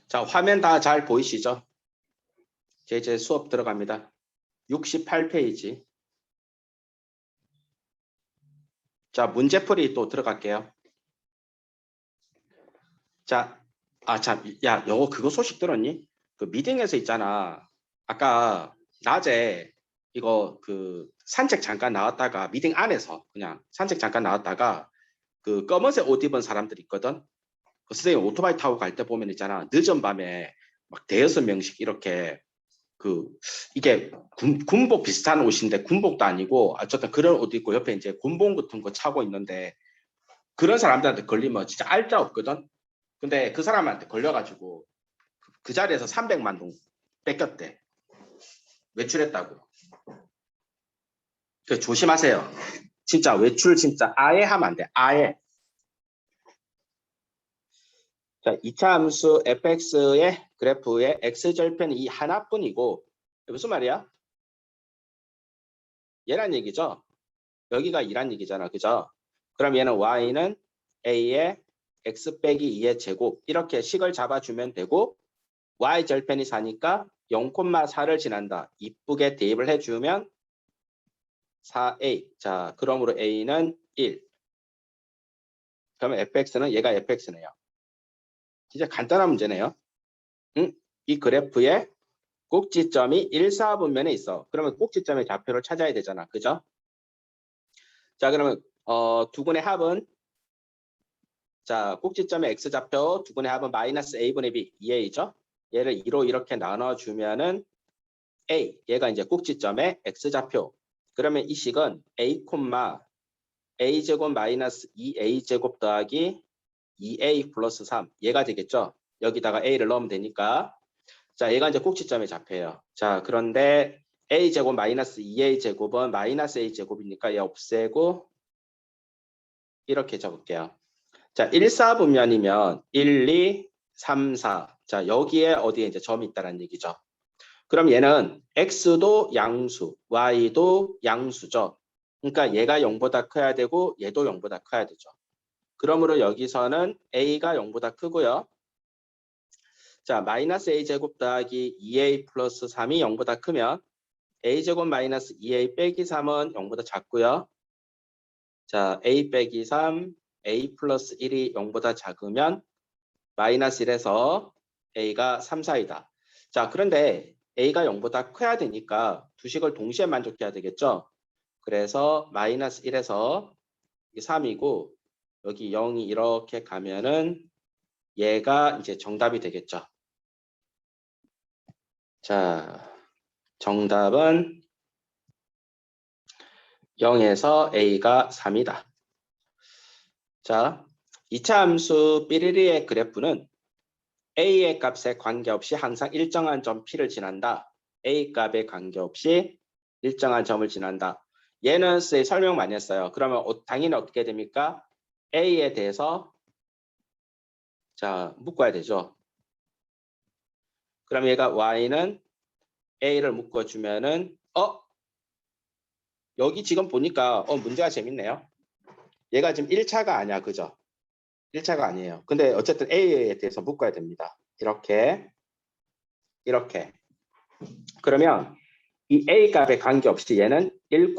자, 화면 다 잘 보이시죠? 이제 수업 들어갑니다. 68페이지. 자, 문제풀이 또 들어갈게요. 자, 야, 너 그거 소식 들었니? 그 미팅에서 있잖아. 아까 낮에 이거 그 산책 잠깐 나왔다가 미팅 안에서 그냥 산책 잠깐 나왔다가 그 검은색 옷 입은 사람들 있거든. 그 선생님 오토바이 타고 갈 때 보면 있잖아. 늦은 밤에 막 대여섯 명씩 이렇게 그 이게 군복 비슷한 옷인데 군복도 아니고 어쨌든 그런 옷 입고 옆에 이제 군복 같은 거 차고 있는데 그런 사람들한테 걸리면 진짜 알자 없거든. 근데 그 사람한테 걸려가지고 그 자리에서 300만 동 뺏겼대. 외출했다고. 그 조심하세요. 진짜 외출 진짜 아예 하면 안 돼. 아예. 자, 2차 함수 fx의 그래프의 x절편이 이 하나뿐이고 무슨 말이야? 얘란 얘기죠. 여기가 2란 얘기잖아. 그죠? 그럼 얘는 y는 a의 x 빼기 2의 제곱 이렇게 식을 잡아주면 되고 y절편이 4니까 0,4를 지난다. 이쁘게 대입을 해주면 4a. 자, 그러므로 a는 1. 그러면 fx는 얘가 fx네요. 진짜 간단한 문제네요. 이 그래프의 꼭지점이 1, 4분면에 있어. 그러면 꼭지점의 좌표를 찾아야 되잖아. 그죠? 자, 그러면 두근의 합은 자, 꼭지점의 x좌표 두근의 합은 마이너스 a분의 b, 2a죠. 얘를 2로 이렇게 나눠주면은 a, 얘가 이제 꼭지점의 x좌표. 그러면 이 식은 a, a제곱 마이너스 2a제곱 더하기 2a 플러스 3, 얘가 되겠죠. 여기다가 a를 넣으면 되니까. 자, 얘가 이제 꼭지점의 좌표예요. 자, 그런데 a제곱 마이너스 2a제곱은 마이너스 a제곱이니까 얘 없애고 이렇게 적을게요. 자, 1, 4분면이면 1, 2, 3, 4. 자, 여기에 어디에 이제 점이 있다는 얘기죠. 그럼 얘는 x도 양수, y도 양수죠. 그러니까 얘가 0보다 커야 되고 얘도 0보다 커야 되죠. 그러므로 여기서는 a가 0보다 크고요. 자, 마이너스 a제곱 더하기 2a 플러스 3이 0보다 크면 a제곱 마이너스 2a 빼기 3은 0보다 작고요. 자, a 빼기 3, a 플러스 1이 0보다 작으면 마이너스 1에서 a가 3, 4이다. 자, 그런데 a가 0보다 커야 되니까 두 식을 동시에 만족해야 되겠죠. 그래서 마이너스 1에서 3이고 여기 0이 이렇게 가면은 얘가 이제 정답이 되겠죠. 자, 정답은 0에서 a가 3이다. 자, 2차 함수 삐리리의 그래프는 a의 값에 관계없이 항상 일정한 점 p를 지난다. a 값에 관계없이 일정한 점을 지난다. 얘는 설명 많이 했어요. 그러면 당연히 어떻게 됩니까? a에 대해서 자 묶어야 되죠. 그럼 얘가 y는 a를 묶어주면은 여기 지금 보니까 문제가 재밌네요. 얘가 지금 1차가 아니야. 그죠? 1차가 아니에요. 근데 어쨌든 a에 대해서 묶어야 됩니다. 이렇게 그러면 이 a 값에 관계없이 얘는 1,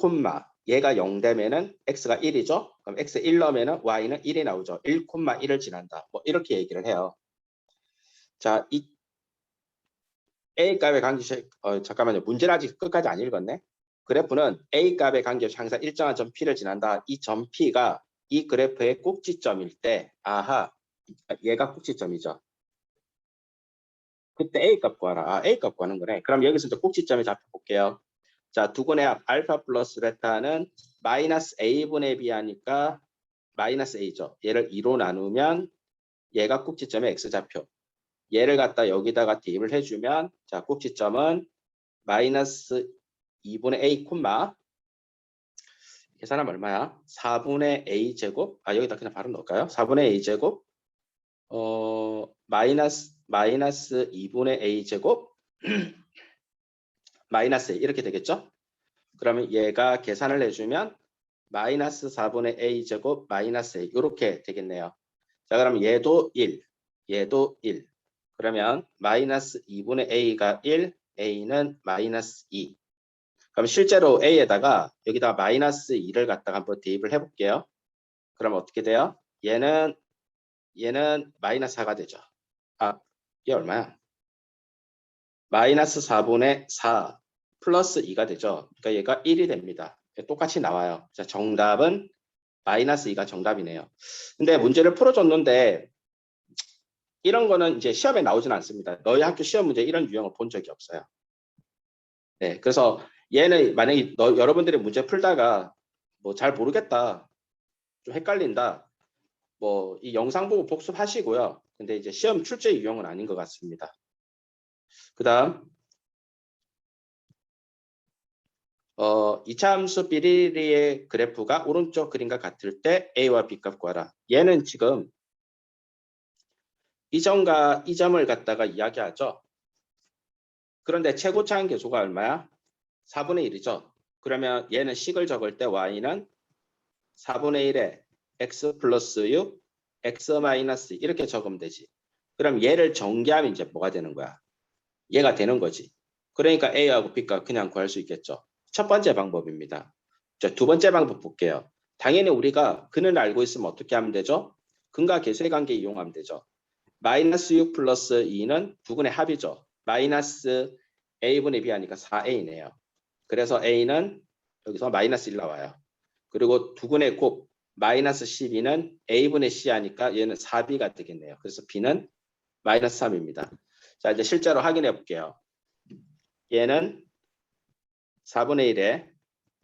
얘가 0 되면은 x가 1이죠. 그럼 x 1 넣으면은 y는 1이 나오죠. 1, 1을 지난다. 뭐 이렇게 얘기를 해요. 자, 이 a 값에 관계없이 잠깐만요. 문제를 아직 끝까지 안 읽었네. 그래프는 a 값에 관계없이 항상 일정한 점 p를 지난다. 이 점 p가 이 그래프의 꼭지점일 때 얘가 꼭지점이죠. 그때 a 값 구하라. a 값 구하는 거네. 그럼 여기서 이제 꼭지점에 잡혀볼게요. 자, 두근의 합 알파 플러스 베타는 마이너스 a분의 b 하니까 마이너스 a죠. 얘를 2로 나누면 얘가 꼭지점의 x좌표. 얘를 갖다 여기다가 대입을 해주면 자, 꼭지점은 마이너스 2분의 a 콤마 계산하면 얼마야? 4분의 a 제곱 여기다 그냥 바로 넣을까요? 4분의 a 제곱 마이너스 2분의 a 제곱 마이너스 a 이렇게 되겠죠? 그러면 얘가 계산을 해주면 마이너스 4분의 a 제곱 마이너스 a 이렇게 되겠네요. 자, 그럼 얘도 1, 얘도 1. 그러면 마이너스 2분의 a가 1, a는 마이너스 2. 그럼 실제로 a에다가 여기다가 마이너스 2를 갖다가 한번 대입을 해볼게요. 그럼 어떻게 돼요? 얘는 마이너스 4가 되죠. 아, 이게 얼마야? 마이너스 4분의 4 플러스 2가 되죠. 그러니까 얘가 1이 됩니다. 똑같이 나와요. 자, 정답은 마이너스 2가 정답이네요. 근데 문제를 풀어줬는데 이런 거는 이제 시험에 나오진 않습니다. 너희 학교 시험 문제 이런 유형을 본 적이 없어요. 네, 그래서 얘는 만약에 여러분들이 문제 풀다가 뭐 잘 모르겠다, 좀 헷갈린다, 뭐 이 영상 보고 복습하시고요. 근데 이제 시험 출제 유형은 아닌 것 같습니다. 그다음 이차함수 비리리의 그래프가 오른쪽 그림과 같을 때 A와 B 값 구하라. 얘는 지금 이 점과 이 점을 갖다가 이야기하죠. 그런데 최고차항 계수가 얼마야? 4분의 1이죠. 그러면 얘는 식을 적을 때 y는 4분의 1에 x 플러스 6, x 마이너스 이렇게 적으면 되지. 그럼 얘를 전개하면 이제 뭐가 되는 거야? 얘가 되는 거지. 그러니까 A하고 B값 그냥 구할 수 있겠죠. 첫 번째 방법입니다. 자, 두 번째 방법 볼게요. 당연히 우리가 근을 알고 있으면 어떻게 하면 되죠? 근과 계수의 관계 이용하면 되죠. 마이너스 6 플러스 2는 두 근의 합이죠. 마이너스 A분의 B 하니까 4A네요. 그래서 A는 여기서 마이너스 1 나와요. 그리고 두 근의 곱 마이너스 12는 A분의 C 하니까 얘는 4B가 되겠네요. 그래서 B는 마이너스 3입니다. 자, 이제 실제로 확인해 볼게요. 얘는 4분의 1에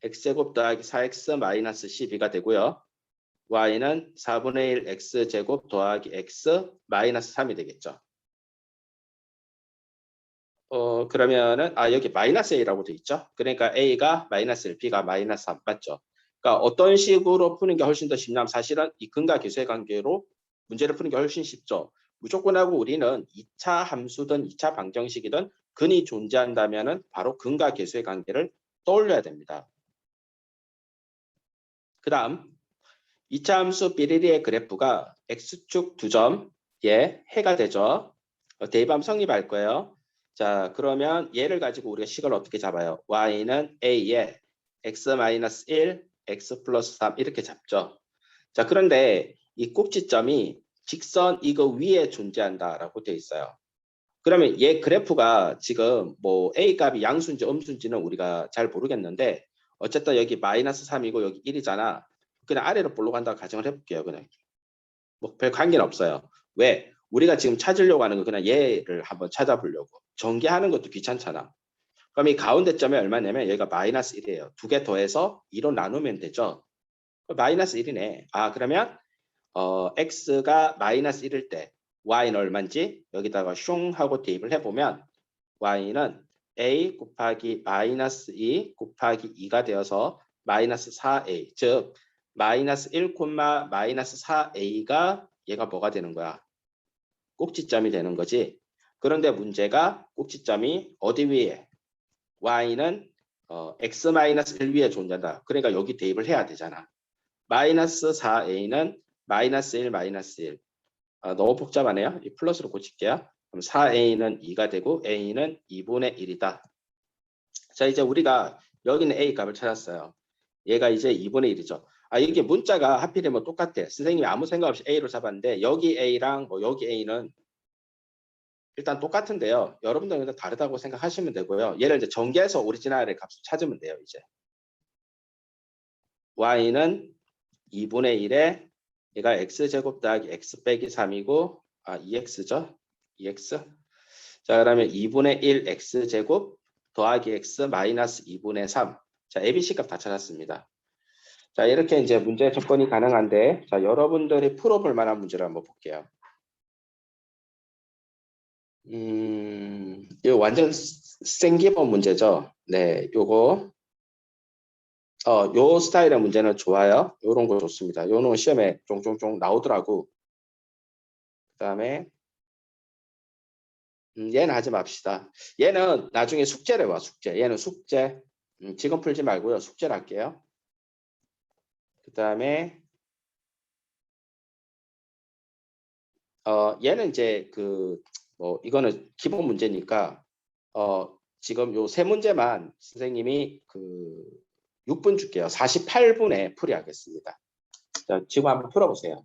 x제곱 더하기 4x 마이너스 12가 되고요. y는 4분의 1 x제곱 더하기 x 마이너스 3이 되겠죠. 그러면은 여기 마이너스 a라고 돼 있죠. 그러니까 a가 마이너스 1, b가 마이너스 3 맞죠. 그러니까 어떤 식으로 푸는 게 훨씬 더 쉽냐면 사실은 이 근과 계수의 관계로 문제를 푸는 게 훨씬 쉽죠. 무조건 하고 우리는 2차 함수든 2차 방정식이든 근이 존재한다면은 바로 근과 계수의 관계를 떠올려야 됩니다. 그 다음 2차 함수 비리리의 그래프가 x축 2점에 해가 되죠. 대입하면 성립할 거예요. 자, 그러면 얘를 가지고 우리가 식을 어떻게 잡아요? y는 a에 x-1, x 플러스 3 이렇게 잡죠. 자, 그런데 이 꼭지점이 직선 이거 위에 존재한다라고 되어 있어요. 그러면 얘 그래프가 지금 뭐 a 값이 양수인지 음수인지는 우리가 잘 모르겠는데 어쨌든 여기 마이너스 3이고 여기 1이잖아. 그냥 아래로 볼로 간다고 가정을 해볼게요. 그냥 뭐 별 관계는 없어요. 왜? 우리가 지금 찾으려고 하는 거 그냥 얘를 한번 찾아보려고. 전개하는 것도 귀찮잖아. 그럼 이 가운데 점이 얼마냐면 여기가 마이너스 1이에요. 두 개 더해서 2로 나누면 되죠. 마이너스 1이네. 그러면 x가 마이너스 1일 때 y는 얼마인지 여기다가 슝 하고 대입을 해보면 y는 a 곱하기 마이너스 2 곱하기 2가 되어서 마이너스 4a 즉 마이너스 1, 마이너스 4a가 얘가 뭐가 되는 거야? 꼭지점이 되는 거지. 그런데 문제가 꼭지점이 어디 위에? y는 x-1 위에 존재한다. 그러니까 여기 대입을 해야 되잖아. 마이너스 4a는 마이너스 1, 마이너스 1. 너무 복잡하네요. 이 플러스로 고칠게요. 그럼 4a는 2가 되고 a는 2분의 1이다. 자, 이제 우리가 여기는 a 값을 찾았어요. 얘가 이제 2분의 1이죠. 이게 문자가 하필이면 똑같아. 선생님이 아무 생각 없이 a로 잡았는데 여기 a랑 뭐 여기 a는 일단 똑같은데요. 여러분들은 다르다고 생각하시면 되고요. 얘를 이제 전개해서 오리지널의 값을 찾으면 돼요. 이제 y는 2분의 1에 얘가 x제곱 더하기 x 빼기 3이고 2x죠. 2x. 자, 그러면 2분의 1 x제곱 더하기 x 마이너스 2분의 3. 자, ABC 값 다 찾았습니다. 자, 이렇게 이제 문제 접근이 가능한데, 자, 여러분들이 풀어볼 만한 문제를 한번 볼게요. 이거 완전 생기본 문제죠. 네, 요거, 요 스타일의 문제는 좋아요. 요런 거 좋습니다. 요는 시험에 종종종 나오더라고. 그 다음에, 얘는 하지 맙시다. 얘는 나중에 숙제를 봐, 숙제. 얘는 숙제. 지금 풀지 말고요. 숙제를 할게요. 그 다음에, 얘는 이제 이거는 기본 문제니까 지금 요 세 문제만 선생님이 그 6분 줄게요. 48분에 풀이하겠습니다. 자, 지금 한번 풀어보세요.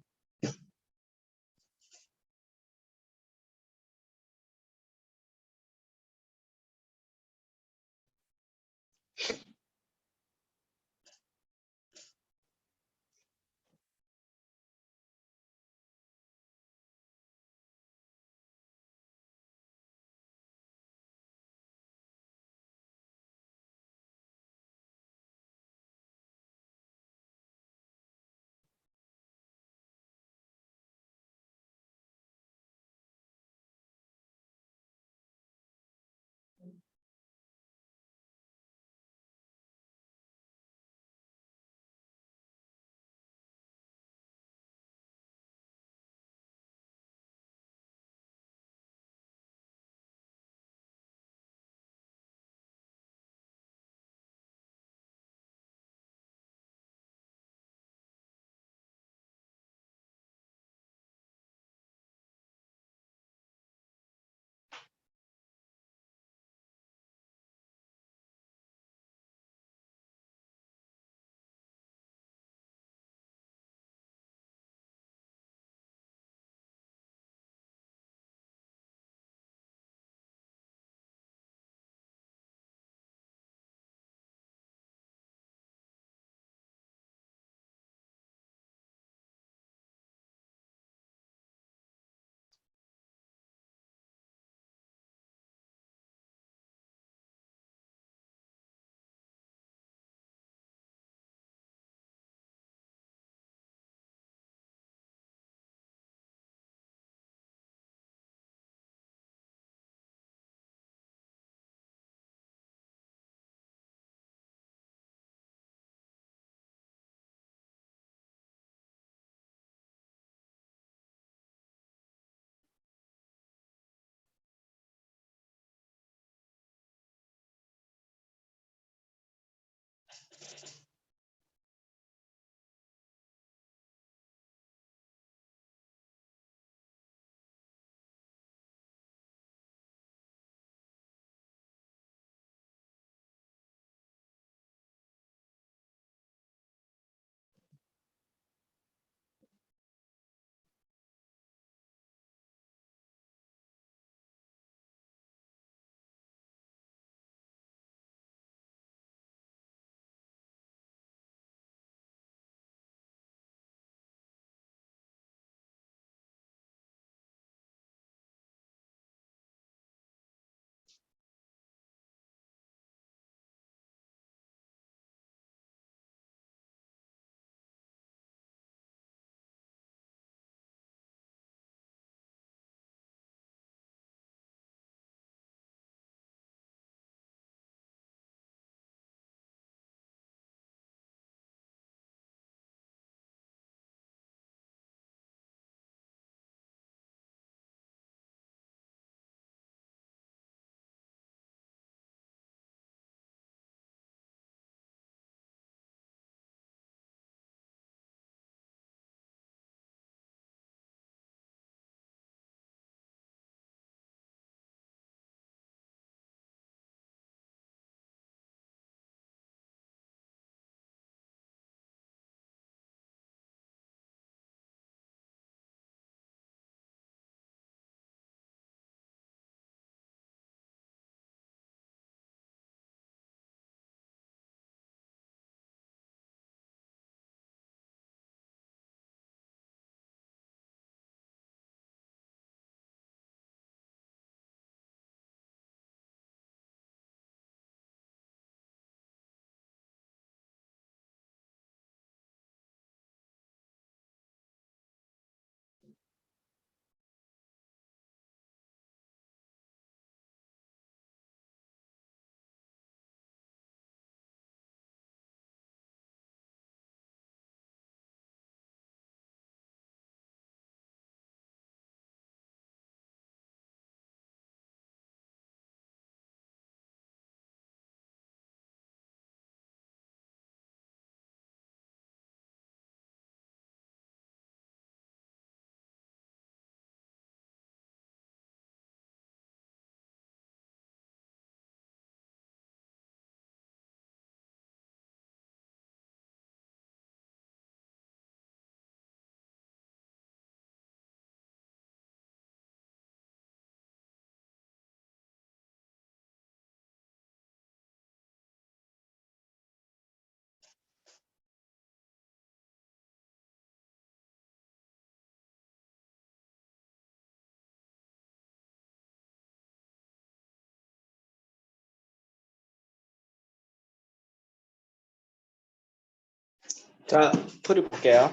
자, 풀이 볼게요.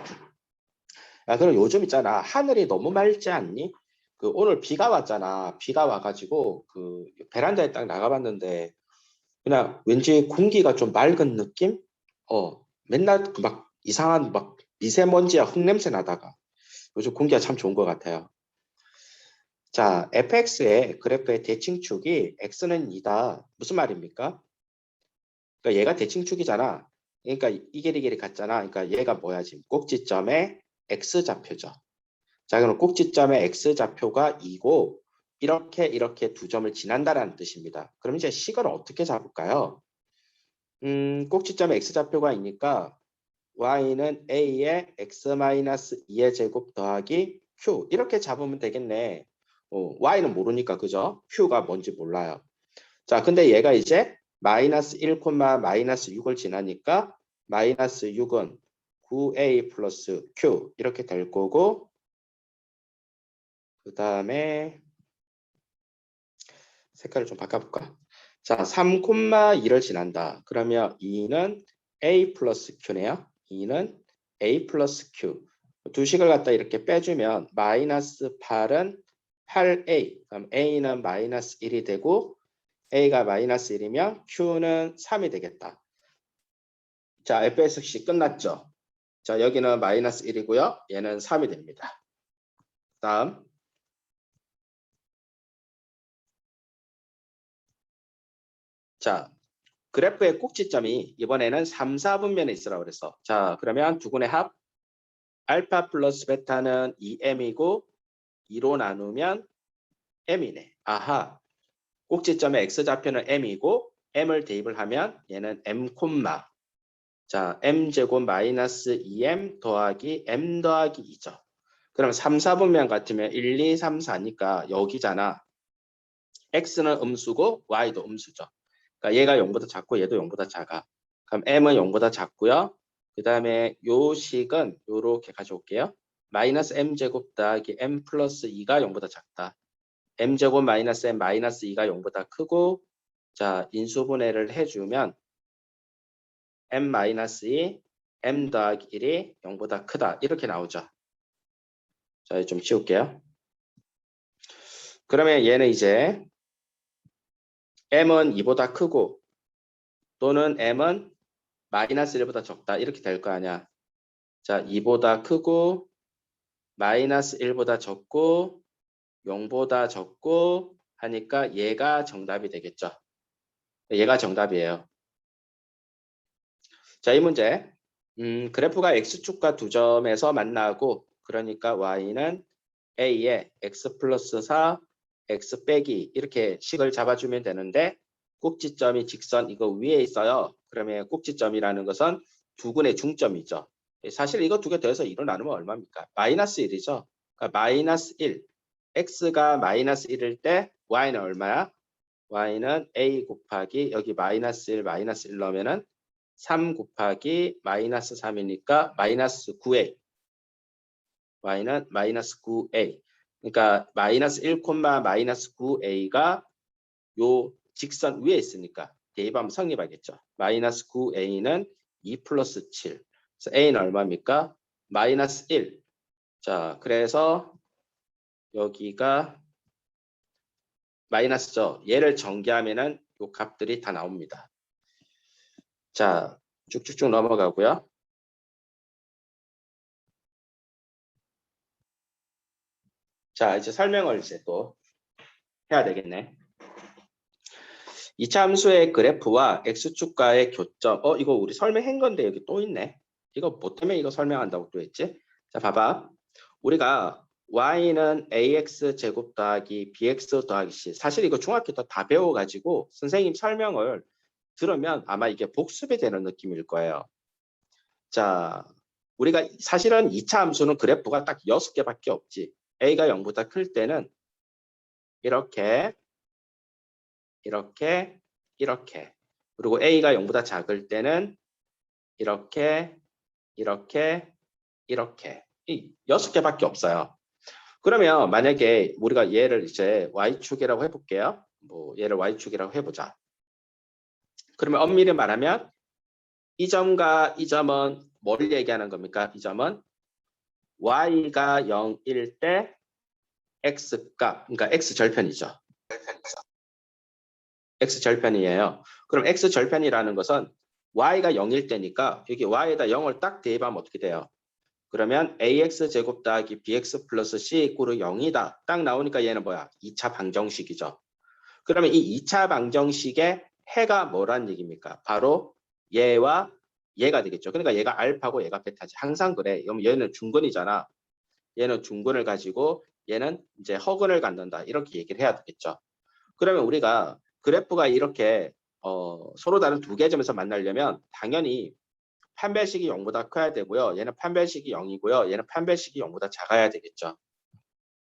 야, 그럼 요즘 있잖아. 하늘이 너무 맑지 않니? 그 오늘 비가 왔잖아. 비가 와가지고 그 베란다에 딱 나가봤는데 그냥 왠지 공기가 좀 맑은 느낌? 맨날 그막 이상한 막 미세먼지야 흙냄새 나다가 요즘 공기가 참 좋은 것 같아요. 자, fx의 그래프의 대칭축이 x는 2다. 무슨 말입니까? 그러니까 얘가 대칭축이잖아. 그러니까 이 길이 같잖아. 그러니까 얘가 뭐야 지금 꼭지점의 x좌표죠. 자, 그럼 꼭지점의 x좌표가 2고 이렇게 두 점을 지난다라는 뜻입니다. 그럼 이제 식을 어떻게 잡을까요? 꼭지점의 x좌표가 있으니까 y는 a의 x-2의 제곱 더하기 q 이렇게 잡으면 되겠네. y는 모르니까 그죠? q가 뭔지 몰라요. 자, 근데 얘가 이제 마이너스 1, 마이너스 6을 지나니까 마이너스 6은 9a 플러스 q 이렇게 될 거고 그 다음에 색깔을 좀 바꿔볼까? 자, 3,2를 지난다. 그러면 2는 a 플러스 q네요. 2는 a 플러스 q. 두 식을 갖다 이렇게 빼주면 마이너스 8은 8a. 그럼 a는 마이너스 1이 되고 a가 마이너스 1이면 q는 3이 되겠다. 자, fsc 끝났죠? 자, 여기는 마이너스 1이고요. 얘는 3이 됩니다. 다음. 자, 그래프의 꼭지점이 이번에는 3, 4분면에 있으라고 그랬어. 자, 그러면 두근의 합 알파 플러스 베타는 2m이고 2로 나누면 m이네. 아하. 꼭지점의 x좌표는 m이고 m을 대입을 하면 얘는 m 콤마. 자, m제곱 마이너스 2m 더하기 m 더하기 2죠. 그럼 3, 4분면 같으면 1, 2, 3, 4니까 여기잖아. x는 음수고 y도 음수죠. 그러니까 얘가 0보다 작고 얘도 0보다 작아. 그럼 m은 0보다 작고요. 그 다음에 요 식은 요렇게 가져올게요. 마이너스 m제곱 더하기 m 플러스 2가 0보다 작다. m제곱 마이너스 m 마이너스 2가 0보다 크고 자 인수분해를 해주면 m 마이너스 2 m 더하기 1이 0보다 크다. 이렇게 나오죠. 자, 좀 치울게요. 그러면 얘는 이제 m은 2보다 크고 또는 m은 마이너스 1보다 적다. 이렇게 될 거 아니야. 자, 2보다 크고 마이너스 1보다 적고 0보다 적고 하니까 얘가 정답이 되겠죠. 얘가 정답이에요. 자, 이 문제. 그래프가 x축과 두 점에서 만나고 그러니까 y는 a에 x 플러스 4, x 빼기 이렇게 식을 잡아주면 되는데 꼭지점이 직선 이거 위에 있어요. 그러면 꼭지점이라는 것은 두근의 중점이죠. 사실 이거 두 개 더해서 2로 나누면 얼마입니까? 마이너스 1이죠. 그러니까 마이너스 1. x가 마이너스 1일 때 y는 얼마야? y는 a 곱하기 여기 마이너스 1 넣으면은 3 곱하기 마이너스 3이니까 마이너스 9a. y는 마이너스 9a. 그러니까 마이너스 1, 마이너스 9a가 요 직선 위에 있으니까 대입하면 성립하겠죠. 마이너스 9a는 2 플러스 7. 그래서 a는 얼마입니까? 마이너스 1. 자, 그래서 여기가 마이너스죠. 얘를 전개하면은 요 값들이 다 나옵니다. 자, 쭉쭉쭉 넘어가고요. 자, 이제 설명을 이제 또 해야 되겠네. 이차 함수의 그래프와 x축과의 교점. 이거 우리 설명한 건데 여기 또 있네. 이거 뭐 때문에 이거 설명한다고 또 했지? 자, 봐봐. 우리가 y는 ax 제곱 더하기 bx 더하기 c. 사실 이거 중학교 때 다 배워가지고 선생님 설명을 들으면 아마 이게 복습이 되는 느낌일 거예요. 자, 우리가 사실은 2차 함수는 그래프가 딱 6개밖에 없지. a가 0보다 클 때는 이렇게 그리고 a가 0보다 작을 때는 이렇게 이 6개밖에 없어요. 그러면 만약에 우리가 얘를 이제 y축이라고 해볼게요. 뭐 얘를 y축이라고 해보자. 그러면 엄밀히 말하면 이 점과 이 점은 뭘 얘기하는 겁니까? 이 점은 y가 0일 때 x값, 그러니까 x절편이죠. x절편이에요. 그럼 x절편이라는 것은 y가 0일 때니까 여기 y에다 0을 딱 대입하면 어떻게 돼요? 그러면 ax 제곱 더하기 bx 플러스 c 이꼴 0이다. 딱 나오니까 얘는 뭐야? 2차 방정식이죠. 그러면 이 2차 방정식의 해가 뭐란 얘기입니까? 바로 얘와 얘가 되겠죠. 그러니까 얘가 알파고 얘가 베타지. 항상 그래. 그럼 얘는 중근이잖아. 얘는 중근을 가지고 얘는 이제 허근을 갖는다. 이렇게 얘기를 해야 되겠죠. 그러면 우리가 그래프가 이렇게 서로 다른 두 개 점에서 만나려면 당연히 판별식이 0보다 커야 되고요. 얘는 판별식이 0이고요. 얘는 판별식이 0보다 작아야 되겠죠.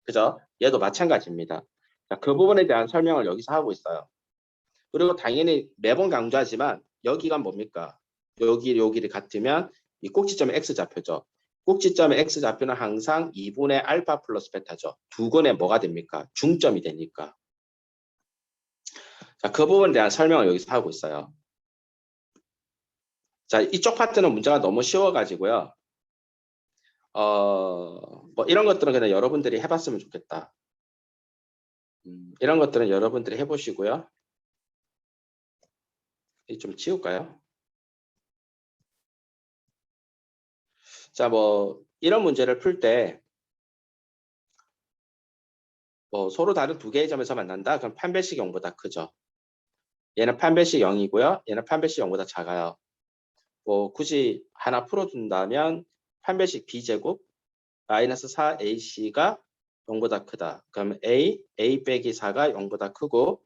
그죠? 얘도 마찬가지입니다. 자, 그 부분에 대한 설명을 여기서 하고 있어요. 그리고 당연히 매번 강조하지만 여기가 뭡니까? 여기를 같으면 이 꼭지점의 x좌표죠. 꼭지점의 x좌표는 항상 2분의 알파 플러스 베타죠. 두 근의 뭐가 됩니까? 중점이 되니까. 자, 그 부분에 대한 설명을 여기서 하고 있어요. 자, 이쪽 파트는 문제가 너무 쉬워가지고요. 뭐 이런 것들은 그냥 여러분들이 해봤으면 좋겠다. 이런 것들은 여러분들이 해보시고요. 좀 지울까요? 자, 뭐 이런 문제를 풀 때 뭐 서로 다른 두 개의 점에서 만난다. 그럼 판별식 0보다 크죠. 얘는 판별식 0이고요. 얘는 판별식 0보다 작아요. 뭐 굳이 하나 풀어준다면 판별식 b제곱 마이너스 4ac가 0보다 크다. 그럼 a 빼기 4가 0보다 크고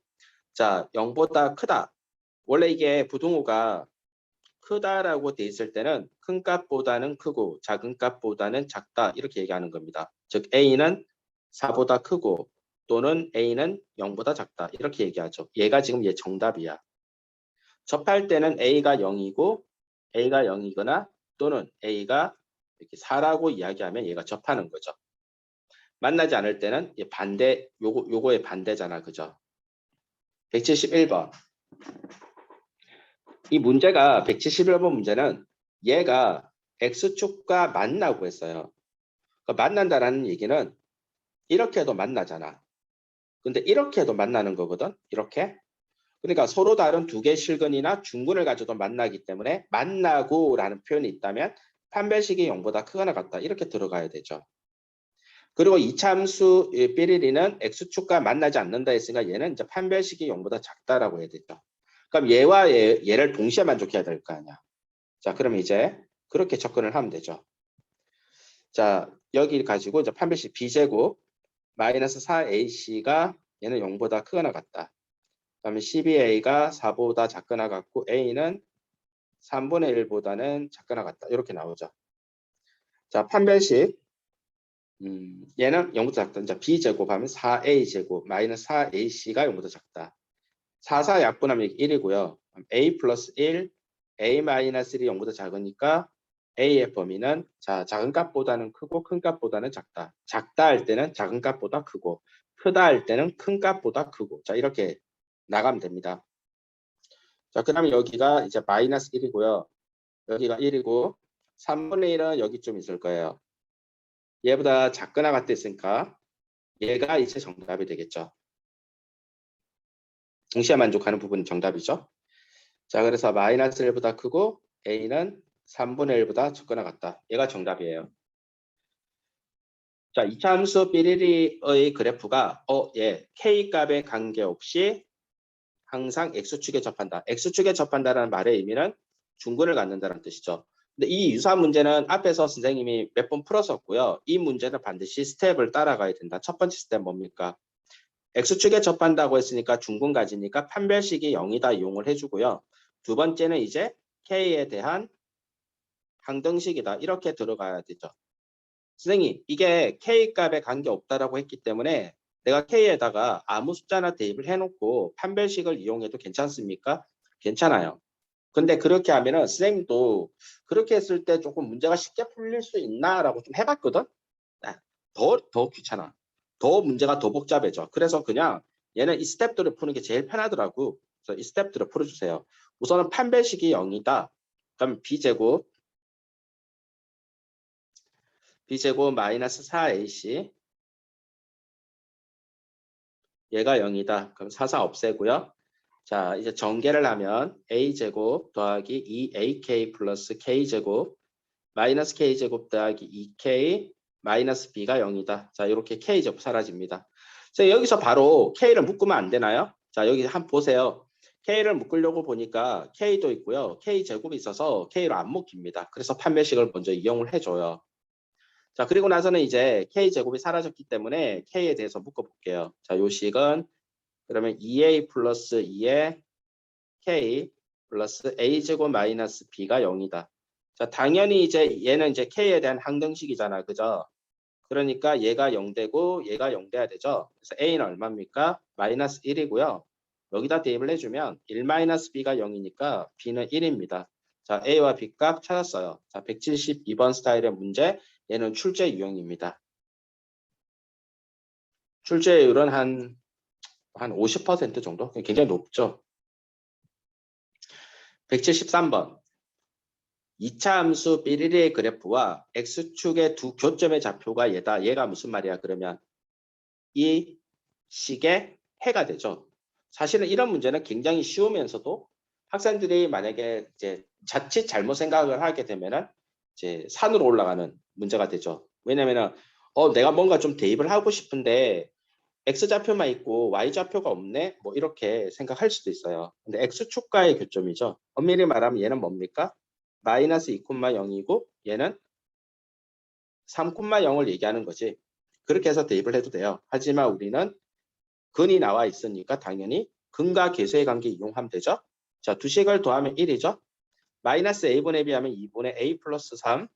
자 0보다 크다. 원래 이게 부등호가 크다라고 돼 있을 때는 큰 값보다는 크고 작은 값보다는 작다 이렇게 얘기하는 겁니다. 즉 a는 4보다 크고 또는 a는 0보다 작다 이렇게 얘기하죠. 얘가 지금 얘 정답이야. 접할 때는 a가 0이고 a가 0이거나 또는 a가 이렇게 4라고 이야기하면 얘가 접하는 거죠. 만나지 않을 때는 반대 요거의 반대잖아. 그죠? 171번. 이 문제가 171번 문제는 얘가 x축과 만나고 했어요. 그러니까 만난다라는 얘기는 이렇게 해도 만나잖아. 근데 이렇게 해도 만나는 거거든. 이렇게. 그러니까 서로 다른 두 개의 실근이나 중근을 가져도 만나기 때문에 만나고라는 표현이 있다면 판별식이 0보다 크거나 같다. 이렇게 들어가야 되죠. 그리고 이차함수 삐리리는 x축과 만나지 않는다 했으니까 얘는 이제 판별식이 0보다 작다라고 해야 되죠. 그럼 얘와 얘를 동시에 만족해야 될 거 아니야. 자, 그럼 이제 그렇게 접근을 하면 되죠. 자, 여기 가지고 이제 판별식 b제곱 마이너스 4ac가 얘는 0보다 크거나 같다. 그다음에 12a가 4보다 작거나 같고 a는 3분의 1보다는 작거나 같다. 이렇게 나오죠. 자, 판별식 얘는 0보다 작다. 자, b제곱하면 4a제곱 마이너스 4ac가 0보다 작다. 4, 4 약분하면 1이고요. a 플러스 1, a 마이너스 1이 0보다 작으니까 a의 범위는 자 작은 값보다는 크고 큰 값보다는 작다. 작다 할 때는 작은 값보다 크고 크다 할 때는 큰 값보다 크고 자 이렇게 나가면 됩니다. 자 그다음에 여기가 이제 마이너스 1이고요. 여기가 1이고 3분의 1은 여기쯤 있을 거예요. 얘보다 작거나 같다 했으니까 얘가 이제 정답이 되겠죠. 동시에 만족하는 부분이 정답이죠. 자 그래서 마이너스 1보다 크고 a는 3분의 1보다 작거나 같다. 얘가 정답이에요. 자, 이차함수 삐리리의 그래프가 K값에 관계없이 항상 X축에 접한다. X축에 접한다는 말의 의미는 중근을 갖는다는 뜻이죠. 근데 이 유사한 문제는 앞에서 선생님이 몇 번 풀었었고요. 이 문제는 반드시 스텝을 따라가야 된다. 첫 번째 스텝 뭡니까? X축에 접한다고 했으니까 중근 가지니까 판별식이 0이다 이용을 해주고요. 두 번째는 이제 K에 대한 항등식이다. 이렇게 들어가야 되죠. 선생님, 이게 K값에 관계없다라고 했기 때문에 내가 K에다가 아무 숫자나 대입을 해놓고 판별식을 이용해도 괜찮습니까? 괜찮아요. 근데 그렇게 하면은 선생님도 그렇게 했을 때 조금 문제가 쉽게 풀릴 수 있나라고 좀 해봤거든? 더 귀찮아. 더 문제가 더 복잡해져. 그래서 그냥 얘는 이 스텝들을 푸는 게 제일 편하더라고. 그래서 이 스텝들을 풀어주세요. 우선은 판별식이 0이다. 그럼 B제곱 b제곱 마이너스 4ac 얘가 0이다. 그럼 4 없애고요. 자, 이제 전개를 하면 a제곱 더하기 2ak 플러스 k제곱 마이너스 k제곱 더하기 2k 마이너스 b가 0이다. 자, 이렇게 k제곱 사라집니다. 자, 여기서 바로 k를 묶으면 안 되나요? 자, 여기 한번 보세요. k를 묶으려고 보니까 k도 있고요. k제곱이 있어서 k로 안 묶입니다. 그래서 판매식을 먼저 이용을 해줘요. 자, 그리고 나서는 이제 k제곱이 사라졌기 때문에 k에 대해서 묶어볼게요. 자, 요 식은 그러면 2a 플러스 2의 k 플러스 a제곱 마이너스 b가 0이다. 자, 당연히 이제 얘는 이제 k에 대한 항등식이잖아. 그죠? 그러니까 얘가 0되고 얘가 0 돼야 되죠. 그래서 a는 얼마입니까? 마이너스 1이고요. 여기다 대입을 해주면 1 마이너스 b가 0이니까 b는 1입니다. 자, a와 b 값 찾았어요. 자, 172번 스타일의 문제. 얘는 출제 유형입니다. 출제율은 한 50% 정도? 굉장히 높죠. 173번. 2차 함수 삐리리의 그래프와 x축의 두 교점의 좌표가 얘다. 얘가 무슨 말이야? 그러면 이 식의 해가 되죠. 사실은 이런 문제는 굉장히 쉬우면서도 학생들이 만약에 이제 자칫 잘못 생각을 하게 되면은 이제 산으로 올라가는 문제가 되죠. 왜냐면은 내가 뭔가 좀 대입을 하고 싶은데 x좌표만 있고 y좌표가 없네? 뭐 이렇게 생각할 수도 있어요. 근데 x축과의 교점이죠. 엄밀히 말하면 얘는 뭡니까? 마이너스 2,0이고 얘는 3,0을 얘기하는 거지. 그렇게 해서 대입을 해도 돼요. 하지만 우리는 근이 나와 있으니까 당연히 근과 계수의 관계 이용하면 되죠. 자, 두 식을 더하면 1이죠. 마이너스 a분의 b 하면 2분의 a 플러스 3.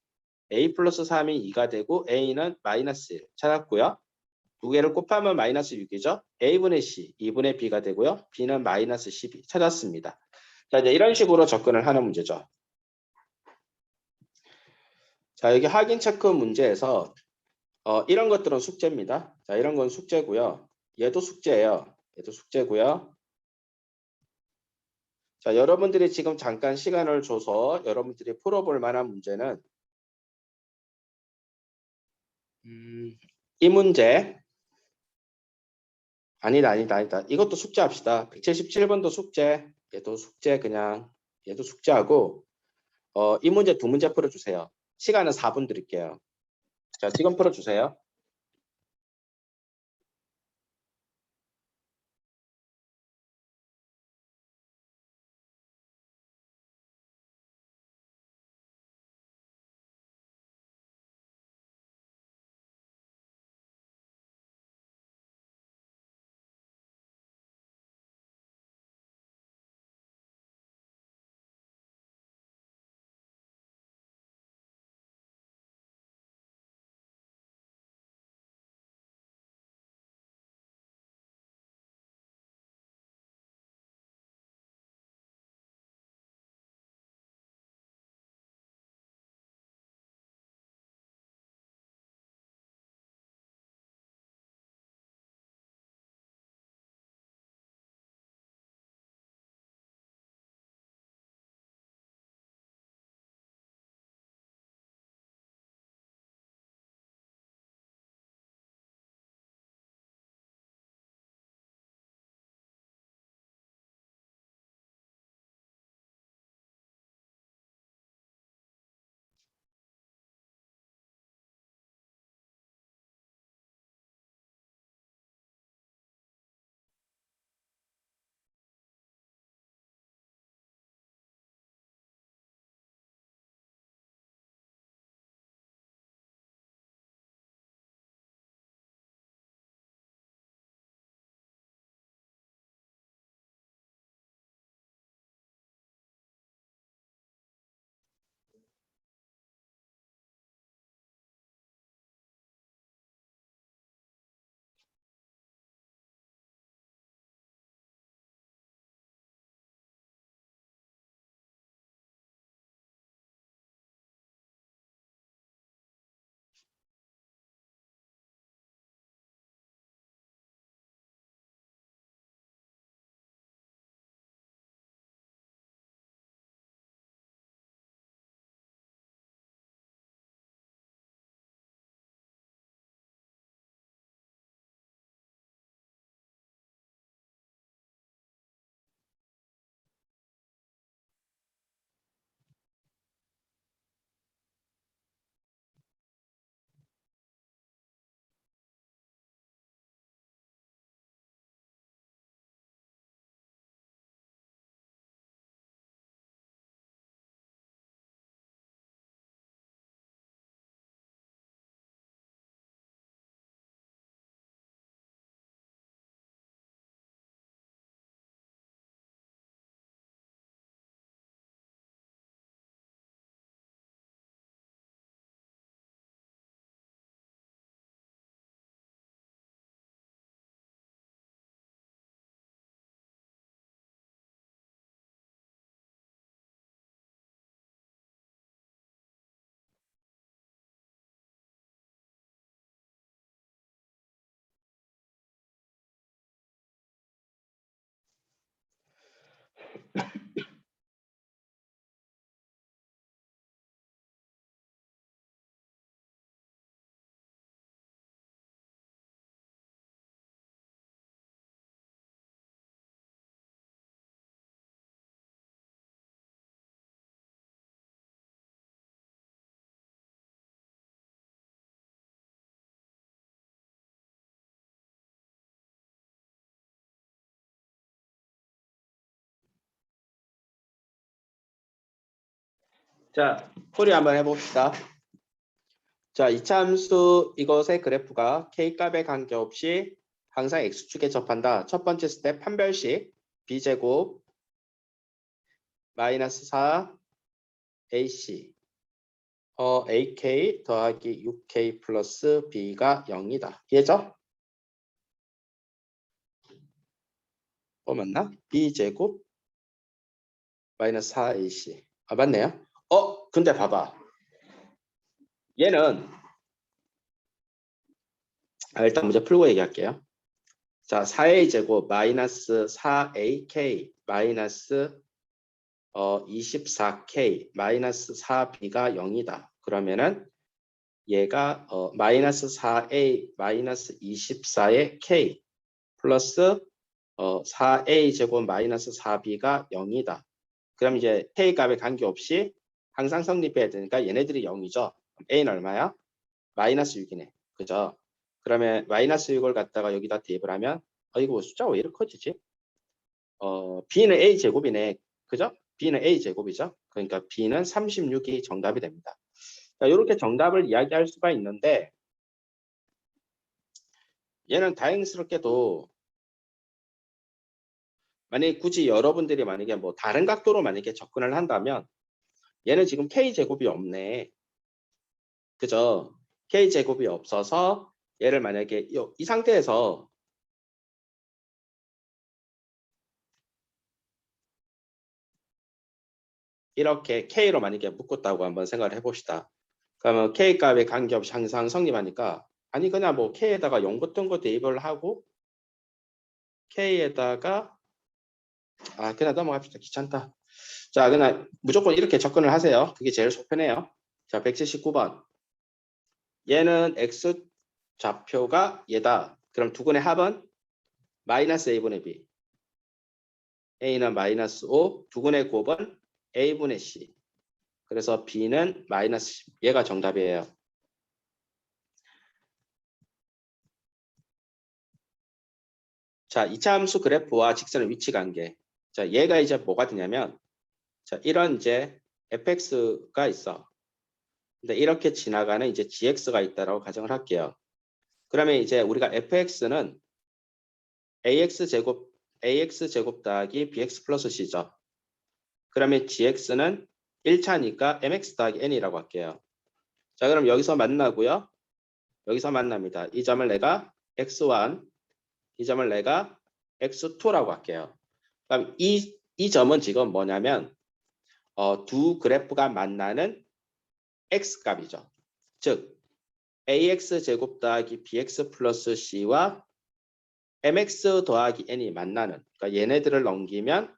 a 플러스 3이 2가 되고 a는 마이너스 1 찾았고요. 두 개를 곱하면 마이너스 6이죠. a분의 c, 2분의 b가 되고요. b는 마이너스 12 찾았습니다. 자, 이제 이런 식으로 접근을 하는 문제죠. 자, 여기 확인 체크 문제에서 이런 것들은 숙제입니다. 자, 이런 건 숙제고요. 얘도 숙제예요. 얘도 숙제고요. 자, 여러분들이 지금 잠깐 시간을 줘서 여러분들이 풀어볼 만한 문제는 이 문제 아니다. 이것도 숙제합시다. 177번도 숙제. 얘도 숙제 그냥 얘도 숙제하고 이 문제 두 문제 풀어주세요. 시간은 4분 드릴게요. 자, 지금 풀어주세요. 자, 풀이 한번 해봅시다. 자, 이차함수 이것의 그래프가 K값에 관계없이 항상 X축에 접한다. 첫 번째 스텝 판별식 B제곱 마이너스 4 AC AK 더하기 6K 플러스 B가 0이다. 이해죠? 맞나? B제곱 마이너스 4AC. 아, 맞네요. 근데 봐봐. 얘는 일단 문제 풀고 얘기할게요. 자, 4A 제곱 마이너스 4AK 마이너스 24K 마이너스 4B가 0이다. 그러면은 얘가 마이너스 4A 마이너스 24의 K 플러스 4A 제곱 마이너스 4B가 0이다. 그럼 이제 K 값에 관계없이 항상 성립해야 되니까 얘네들이 0이죠. A는 얼마야? 마이너스 6이네. 그죠? 그러면 마이너스 6을 갖다가 여기다 대입을 하면 이거 숫자가 왜 이렇게 커지지? B는 A 제곱이네. 그죠? B는 A 제곱이죠. 그러니까 B는 36이 정답이 됩니다. 자, 이렇게 정답을 이야기할 수가 있는데 얘는 다행스럽게도 만약에 굳이 여러분들이 만약에 뭐 다른 각도로 만약에 접근을 한다면 얘는 지금 K 제곱이 없네. 그죠? K 제곱이 없어서 얘를 만약에 이 상태에서 이렇게 K로 만약에 묶었다고 한번 생각을 해봅시다. 그러면 K 값에 관계없이 항상 성립하니까 아니 그냥 뭐 K에다가 0 같은 거 대입을 하고 K에다가 그냥 넘어갑시다. 귀찮다. 자, 그냥 무조건 이렇게 접근을 하세요. 그게 제일 속편해요. 자, 179번. 얘는 X 좌표가 얘다. 그럼 두근의 합은 마이너스 A분의 B. A는 마이너스 5, 두근의 곱은 A분의 C. 그래서 B는 마이너스 10. 얘가 정답이에요. 자, 이차함수 그래프와 직선의 위치 관계. 자, 얘가 이제 뭐가 되냐면, 자, 이런 이제 fx가 있어. 근데 이렇게 지나가는 이제 gx가 있다라고 가정을 할게요. 그러면 이제 우리가 fx는 ax 제곱 더하기 bx 플러스 c죠. 그러면 gx는 1차니까 mx 더하기 n이라고 할게요. 자, 그럼 여기서 만나고요. 여기서 만납니다. 이 점을 내가 x1, 이 점을 내가 x2라고 할게요. 그럼 이 점은 지금 뭐냐면 두 그래프가 만나는 x값이죠. 즉 ax 제곱 더하기 bx 플러스 c와 mx 더하기 n이 만나는, 그러니까 얘네들을 넘기면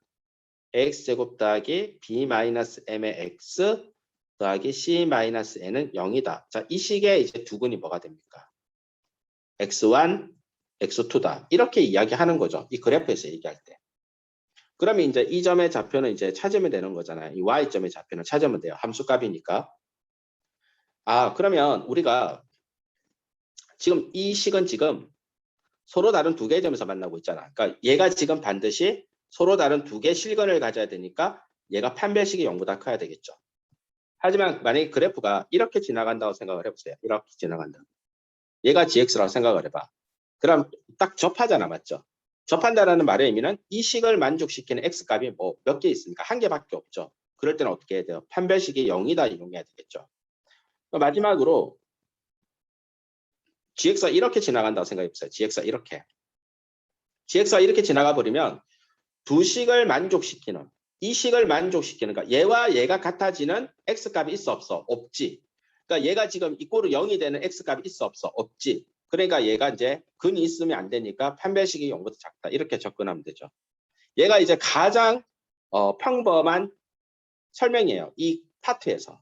ax 제곱 더하기 b 마이너스 m의 x 더하기 c 마이너스 n은 0이다. 자, 이 식의 이제 두근이 뭐가 됩니까? x1, x2다. 이렇게 이야기하는 거죠. 이 그래프에서 얘기할 때. 그러면 이제 이 점의 좌표는 이제 찾으면 되는 거잖아요. 이 y점의 좌표는 찾으면 돼요. 함수값이니까. 그러면 우리가 지금 이 식은 지금 서로 다른 두 개의 점에서 만나고 있잖아. 그러니까 얘가 지금 반드시 서로 다른 두 개의 실근을 가져야 되니까 얘가 판별식이 0보다 커야 되겠죠. 하지만 만약에 그래프가 이렇게 지나간다고 생각을 해보세요. 이렇게 지나간다. 얘가 gx라고 생각을 해봐. 그럼 딱 접하잖아, 맞죠? 접한다라는 말의 의미는 이 식을 만족시키는 x값이 뭐 몇 개 있습니까? 한 개밖에 없죠. 그럴 때는 어떻게 해야 돼요? 판별식이 0이다 이용해야 되겠죠. 마지막으로 gx가 이렇게 지나간다고 생각해보세요. gx가 이렇게 지나가 버리면 두 식을 만족시키는, 이 식을 만족시키는, 그러니까 얘와 얘가 같아지는 x값이 있어 없어? 없지. 그러니까 얘가 지금 이꼴로 0이 되는 x값이 있어 없어? 없지. 그러니까 얘가 이제 근이 있으면 안 되니까 판별식이 0보다 작다. 이렇게 접근하면 되죠. 얘가 이제 가장 평범한 설명이에요. 이 파트에서.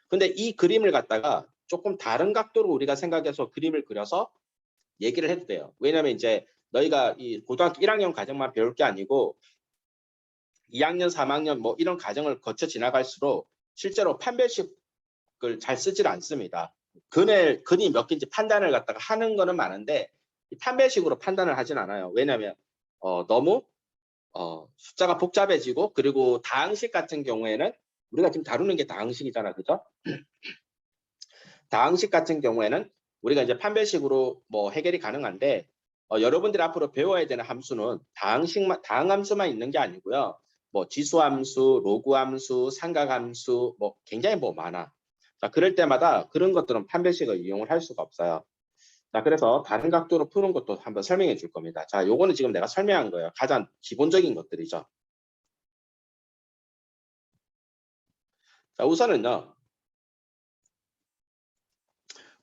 근데 이 그림을 갖다가 조금 다른 각도로 우리가 생각해서 그림을 그려서 얘기를 해도 돼요. 왜냐면 이제 너희가 이 고등학교 1학년 과정만 배울 게 아니고 2학년, 3학년 뭐 이런 과정을 거쳐 지나갈수록 실제로 판별식을 잘 쓰질 않습니다. 근이 몇 개인지 판단을 갖다가 하는 거는 많은데 판별식으로 판단을 하진 않아요. 왜냐면 너무 숫자가 복잡해지고, 그리고 다항식 같은 경우에는 우리가 지금 다루는 게 다항식이잖아, 그죠? 다항식 같은 경우에는 우리가 이제 판별식으로 뭐 해결이 가능한데, 여러분들이 앞으로 배워야 되는 함수는 다항함수만 있는 게 아니고요. 뭐 지수함수, 로그함수, 삼각함수, 뭐 굉장히 뭐 많아. 자, 그럴 때마다 그런 것들은 판별식을 이용을 할 수가 없어요. 자, 그래서 다른 각도로 푸는 것도 한번 설명해 줄 겁니다. 자, 요거는 지금 내가 설명한 거예요. 가장 기본적인 것들이죠. 자, 우선은요.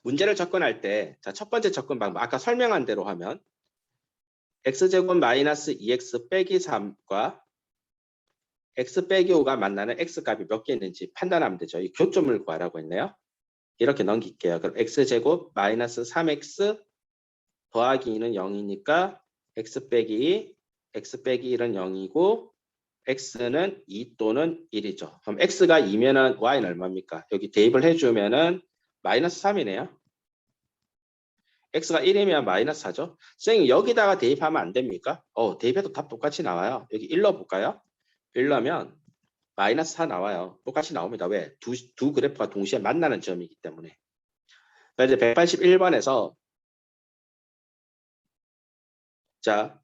문제를 접근할 때, 자, 첫 번째 접근 방법, 아까 설명한 대로 하면 x제곱 마이너스 2x 빼기 3과 x 빼기 5가 만나는 x값이 몇 개 있는지 판단하면 되죠. 이 교점을 구하라고 했네요. 이렇게 넘길게요. 그럼 x제곱 마이너스 3x 더하기 2는 0이니까 x 빼기 1은 0이고 x는 2 또는 1이죠. 그럼 x가 2면은 y는 얼마입니까? 여기 대입을 해주면은 마이너스 3이네요. x가 1이면 마이너스 4죠. 선생님 여기다가 대입하면 안 됩니까? 대입해도 답 똑같이 나와요. 여기 1 넣어볼까요? 1 넣으면 마이너스 4 나와요. 똑같이 나옵니다. 왜? 두 그래프가 동시에 만나는 점이기 때문에. 자, 이제 181번에서 자,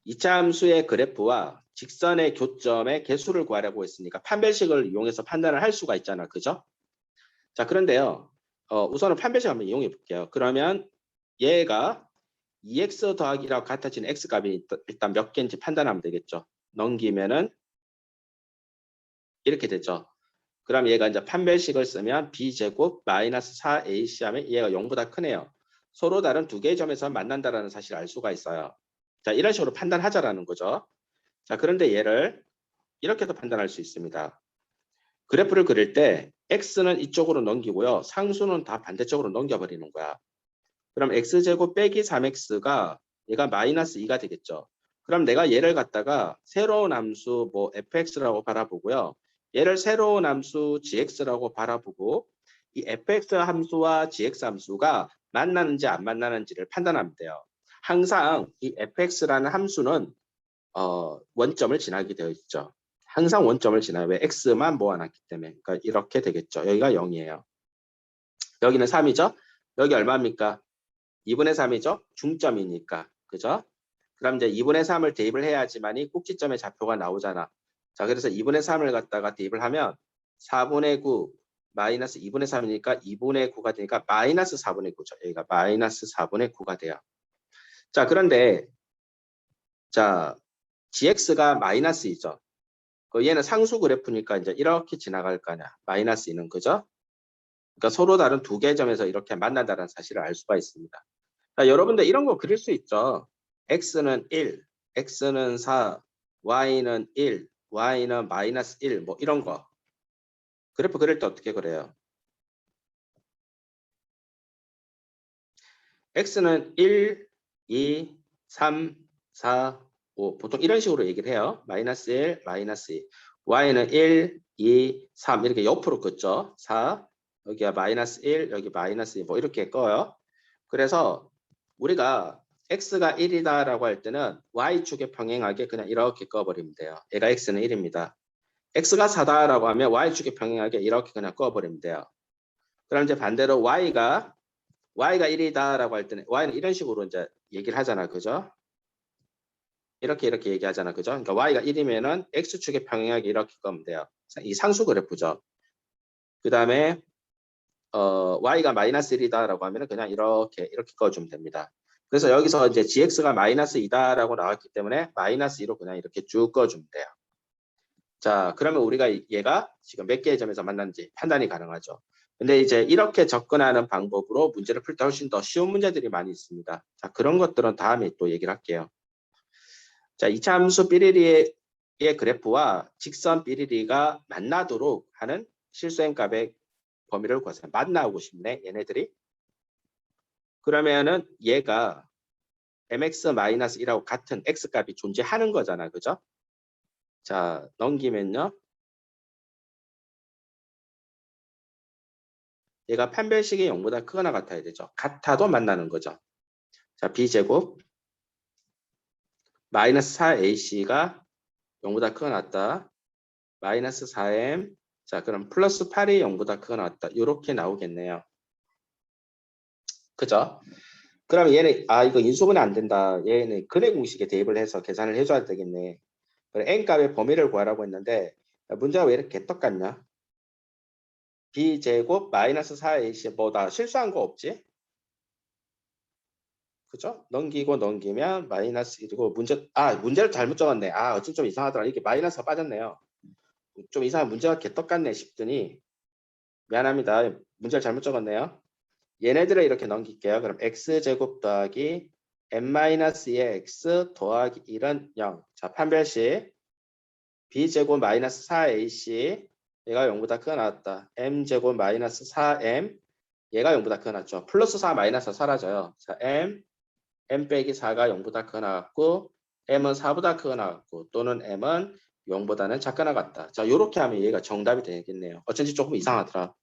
2차 함수의 그래프와 직선의 교점의 개수를 구하려고 했으니까 판별식을 이용해서 판단을 할 수가 있잖아. 그죠? 자, 그런데요. 우선은 판별식 한번 이용해 볼게요. 그러면 얘가 2x 더하기라고 같아지는 x값이 일단 몇 개인지 판단하면 되겠죠. 넘기면은 이렇게 되죠. 그럼 얘가 이제 판별식을 쓰면 b제곱 마이너스 4ac 하면 얘가 0보다 크네요. 서로 다른 두 개의 점에서 만난다라는 사실을 알 수가 있어요. 자, 이런 식으로 판단하자라는 거죠. 자, 그런데 얘를 이렇게도 판단할 수 있습니다. 그래프를 그릴 때 x는 이쪽으로 넘기고요. 상수는 다 반대쪽으로 넘겨버리는 거야. 그럼 x제곱 빼기 3x가 얘가 마이너스 2가 되겠죠. 그럼 내가 얘를 갖다가 새로운 함수 뭐 fx라고 바라보고요. 얘를 새로운 함수 gx라고 바라보고 이 fx 함수와 gx 함수가 만나는지 안 만나는지를 판단하면 돼요. 항상 이 fx라는 함수는 원점을 지나게 되어 있죠. 항상 원점을 지나요. 왜? x만 모아놨기 때문에. 그러니까 이렇게 되겠죠. 여기가 0이에요. 여기는 3이죠. 여기 얼마입니까? 2분의 3이죠. 중점이니까. 그죠? 그럼 이제 2분의 3을 대입을 해야지만이 꼭지점의 좌표가 나오잖아. 자, 그래서 2분의 3을 갖다가 대입을 하면 4분의 9 마이너스 2분의 3이니까 2분의 9가 되니까 마이너스 4분의 9죠. 여기가 마이너스 4분의 9가 돼요. 자, 그런데 자, gx가 마이너스 2죠. 얘는 상수 그래프니까 이제 이렇게 지나갈 거냐. 마이너스 2는 그죠? 그러니까 서로 다른 두 개의 점에서 이렇게 만난다는 사실을 알 수가 있습니다. 자, 여러분들 이런 거 그릴 수 있죠. x는 1, x는 4, y는 1, y는 마이너스 1, 뭐 이런 거. 그래프 그릴 때 어떻게 그래요? x는 1, 2, 3, 4, 5. 보통 이런 식으로 얘기를 해요. 마이너스 1, 마이너스 2. y는 1, 2, 3 이렇게 옆으로 긋죠. 4, 여기가 마이너스 1, 여기 마이너스 2, 뭐 이렇게 꺼요. 그래서 우리가 x가 1이다라고 할 때는 y축에 평행하게 그냥 이렇게 꺼버리면 돼요. 얘가 x는 1입니다. x가 4다라고 하면 y축에 평행하게 이렇게 그냥 꺼버리면 돼요. 그럼 이제 반대로 y가 1이다라고 할 때는 y는 이런 식으로 이제 얘기를 하잖아. 그죠? 이렇게 얘기하잖아. 그죠? 그러니까 y가 1이면은 x축에 평행하게 이렇게 꺼면 돼요. 이 상수 그래프죠. 그 다음에 y가 마이너스 1이다라고 하면 그냥 이렇게 꺼주면 됩니다. 그래서 여기서 이제 gx가 마이너스 2다라고 나왔기 때문에 마이너스 2로 그냥 이렇게 쭉 꺼주면 돼요. 자, 그러면 우리가 얘가 지금 몇 개의 점에서 만났는지 판단이 가능하죠. 근데 이제 이렇게 접근하는 방법으로 문제를 풀 때 훨씬 더 쉬운 문제들이 많이 있습니다. 자, 그런 것들은 다음에 또 얘기를 할게요. 자, 2차 함수 삐리리의 의 그래프와 직선 삐리리가 만나도록 하는 실수행값의 범위를 구하세요. 만나고 싶네, 얘네들이. 그러면은 얘가 mx-1하고 같은 x값이 존재하는 거잖아, 그죠? 자, 넘기면요. 얘가 판별식이 0보다 크거나 같아야 되죠. 같아도 만나는 거죠. 자, b제곱 마이너스 4ac가 0보다 크거나 같다. 마이너스 4m. 자, 그럼 플러스 8이 0보다 크거나 같다. 이렇게 나오겠네요. 그죠? 그럼 얘는 이거 인수분해 안 된다. 얘는 근해 공식에 대입을 해서 계산을 해줘야 되겠네. n값의 범위를 구하라고 했는데 문제가 왜 이렇게 똑같냐? b제곱 마이너스 4ac 뭐다 실수한 거 없지? 그죠? 넘기면 마이너스 1이고 문제를 잘못 적었네. 어쩜 좀 이상하더라. 이렇게 마이너스가 빠졌네요. 좀 이상한 문제가 개떡같네 싶더니 미안합니다. 문제를 잘못 적었네요. 얘네들을 이렇게 넘길게요. 그럼 x제곱 더하기 n-2의 x 더하기 1은 0. 자, 판별식 b제곱 마이너스 4ac 얘가 0보다 크게 나왔다. m제곱 마이너스 4m 얘가 0보다 크게 나왔죠. 플러스 4 마이너스 4 사라져요. 자, m 빼기 4가 0보다 크게 나왔고 m은 4보다 크게 나왔고 또는 m은 0보다는 작게 나갔다. 자, 이렇게 하면 얘가 정답이 되겠네요. 어쩐지 조금 이상하더라.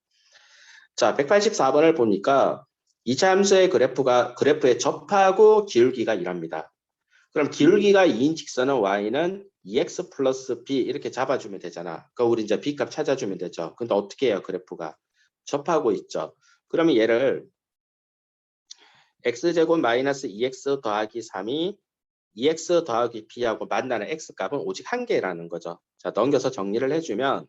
자, 184번을 보니까 2차 함수의 그래프에 접하고 기울기가 1합니다. 그럼 기울기가 2인 직선은 y는 2x 플러스 b 이렇게 잡아주면 되잖아. 그러니까 우리 이제 b값 찾아주면 되죠. 근데 어떻게 해요? 그래프가 접하고 있죠. 그러면 얘를 x제곱 마이너스 2x 더하기 3이 2x 더하기 b하고 만나는 x값은 오직 한 개라는 거죠. 자, 넘겨서 정리를 해주면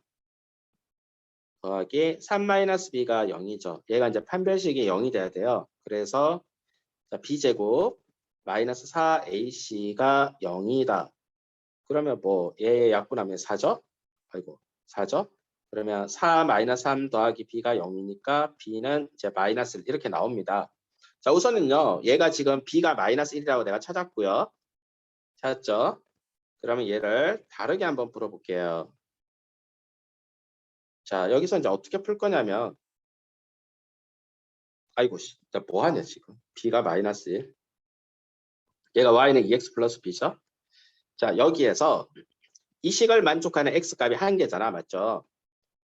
더하기 3-b가 0이죠. 얘가 이제 판별식이 0이 돼야 돼요. 그래서 자, b제곱 마이너스 4ac가 0이다. 그러면 뭐 얘 약분하면 4죠? 아이고 4죠? 그러면 4-3 더하기 b가 0이니까 b는 이제 마이너스 1 이렇게 나옵니다. 자, 우선은요. 얘가 지금 b가 마이너스 1이라고 내가 찾았고요. 찾았죠? 그러면 얘를 다르게 한번 풀어볼게요. 자, 여기서 이제 어떻게 풀 거냐면 아이고 진짜 뭐하냐 지금. b가 마이너스 1. 얘가 y는 2x 플러스 b죠? 자, 여기에서 이 식을 만족하는 x값이 한 개잖아. 맞죠?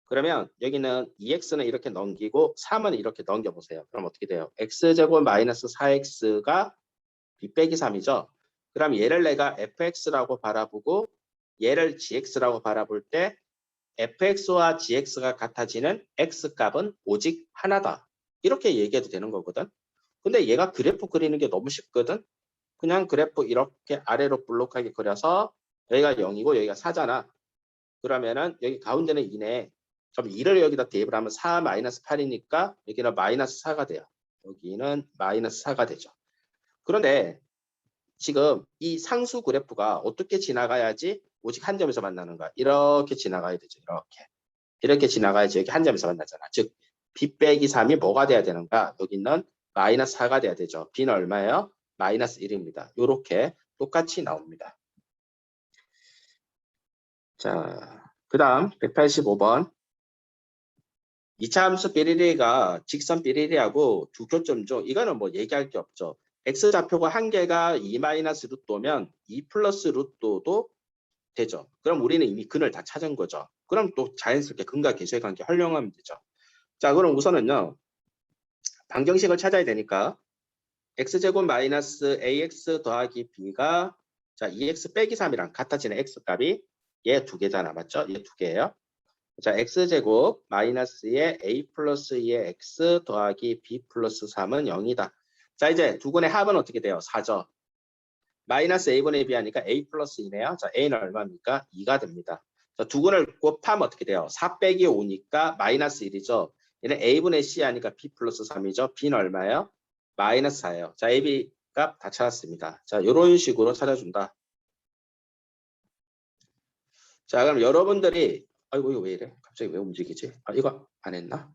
그러면 여기는 2x는 이렇게 넘기고 3은 이렇게 넘겨보세요. 그럼 어떻게 돼요? x제곱 마이너스 4x가 b 빼기 3이죠. 그럼 얘를 내가 fx라고 바라보고 얘를 gx라고 바라볼 때 fx와 gx가 같아지는 x값은 오직 하나다. 이렇게 얘기해도 되는 거거든. 근데 얘가 그래프 그리는 게 너무 쉽거든. 그냥 그래프 이렇게 아래로 볼록하게 그려서 여기가 0이고 여기가 4잖아. 그러면은 여기 가운데는 2네. 그럼 2를 여기다 대입을 하면 4 마이너스 8이니까 여기는 마이너스 4가 돼요. 여기는 마이너스 4가 되죠. 그런데 지금 이 상수 그래프가 어떻게 지나가야지 오직 한 점에서 만나는 거야. 이렇게 지나가야 되죠. 이렇게 지나가야지 여기 한 점에서 만나잖아. 즉 b 빼기 3이 뭐가 돼야 되는가? 여기는 마이너스 4가 돼야 되죠. b는 얼마예요? 마이너스 1입니다. 이렇게 똑같이 나옵니다. 자, 그 다음 185번 2차 함수 삐리리가 직선 삐리리하고 두 교점죠. 이거는 뭐 얘기할 게 없죠. x좌표가 한 개가 2 마이너스 루트면 2 플러스 루트도 되죠. 그럼 우리는 이미 근을 다 찾은 거죠. 그럼 또 자연스럽게 근과 계수의 관계 활용하면 되죠. 자, 그럼 우선은요. 방정식을 찾아야 되니까 x제곱 마이너스 ax 더하기 b가 자 2x 빼기 3이랑 같아지는 x값이 얘 두 개잖아. 맞죠? 얘 두 개예요. 자, x제곱 마이너스의 a 플러스 2의 x 더하기 b 플러스 3은 0이다. 자, 이제 두 근의 합은 어떻게 돼요? 4죠. 마이너스 a분의 b 하니까 a 플러스 2네요. 자, a는 얼마입니까? 2가 됩니다. 자, 두 근을 곱하면 어떻게 돼요? 4 빼기 5니까 마이너스 1이죠. 얘는 a분의 c 하니까 b 플러스 3이죠. b는 얼마예요? 마이너스 4예요. 자, a, b 값 다 찾았습니다. 자, 이런 식으로 찾아준다. 자, 그럼 여러분들이 아이고 이거 왜 이래? 갑자기 왜 움직이지? 이거 안 했나?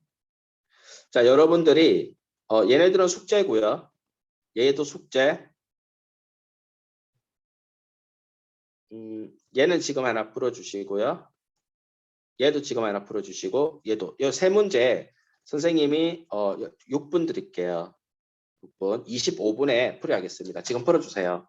자, 여러분들이 얘네들은 숙제고요. 얘도 숙제. 얘는 지금 하나 풀어주시고요. 얘도 지금 하나 풀어주시고 얘도 이 세 문제 선생님이 6분 드릴게요. 6분 25분에 풀이하겠습니다. 지금 풀어주세요.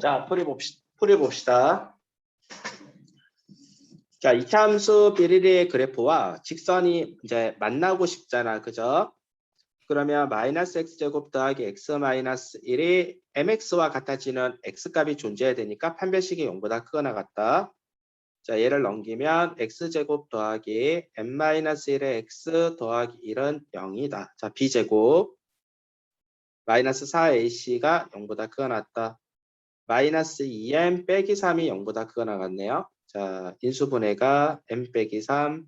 자, 풀이봅시다. 자, 이차함수 비리리의 그래프와 직선이 이제 만나고 싶잖아. 그죠? 그러면 마이너스 x제곱 더하기 x 마이너스 1이 mx와 같아지는 x값이 존재해야 되니까 판별식이 0보다 크거나 같다. 자, 얘를 넘기면 x제곱 더하기 m-1의 x 더하기 1은 0이다. 자, b제곱 마이너스 4ac가 0보다 크거나 같다. 마이너스 2m 빼기 3이 0보다 크거나 같네요. 자, 인수분해가 m 빼기 3,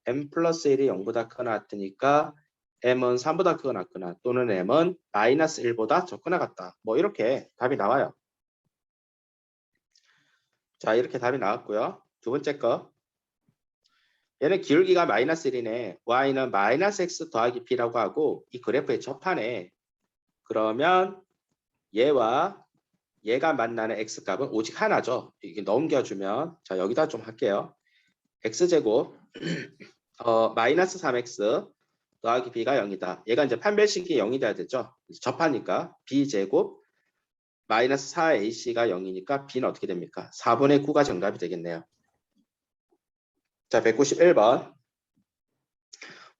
m 플러스 1이 0보다 크거나 같으니까 m은 3보다 크거나 같거나 또는 m은 마이너스 1보다 적거나 같다. 뭐 이렇게 답이 나와요. 자, 이렇게 답이 나왔고요. 두 번째 거. 얘는 기울기가 마이너스 1이네. y는 마이너스 x 더하기 b라고 하고 이 그래프에 접하네. 그러면 얘와 얘가 만나는 x값은 오직 하나죠. 이게 넘겨주면 자 여기다 좀 할게요. x제곱 마이너스 3x 더하기 b가 0이다. 얘가 이제 판별식이 0이 돼야 되죠. 접하니까 b제곱 마이너스 4ac가 0이니까 b는 어떻게 됩니까? 4분의 9가 정답이 되겠네요. 자 191번.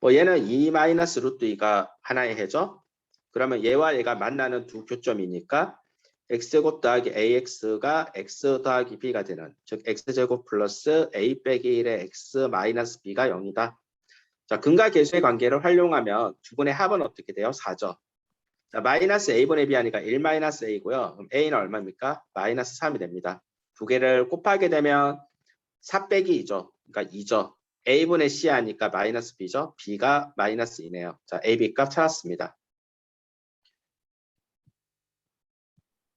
뭐 얘는 2 마이너스 루트 2가 하나의 해죠. 그러면 얘와 얘가 만나는 두 교점이니까 x제곱 더하기 ax가 x 더하기 b가 되는 즉 x제곱 플러스 a 빼기 1의 x 마이너스 b가 0이다. 자, 근과 계수의 관계를 활용하면 두 분의 합은 어떻게 돼요? 4죠. 자, 마이너스 a분의 b 하니까 1 마이너스 a고요. 그럼 a는 얼마입니까? 마이너스 3이 됩니다. 두 개를 곱하게 되면 4 빼기 2죠. 그러니까 2죠. a분의 c 하니까 마이너스 b죠. b가 마이너스 2네요. 자, a, b 값 찾았습니다.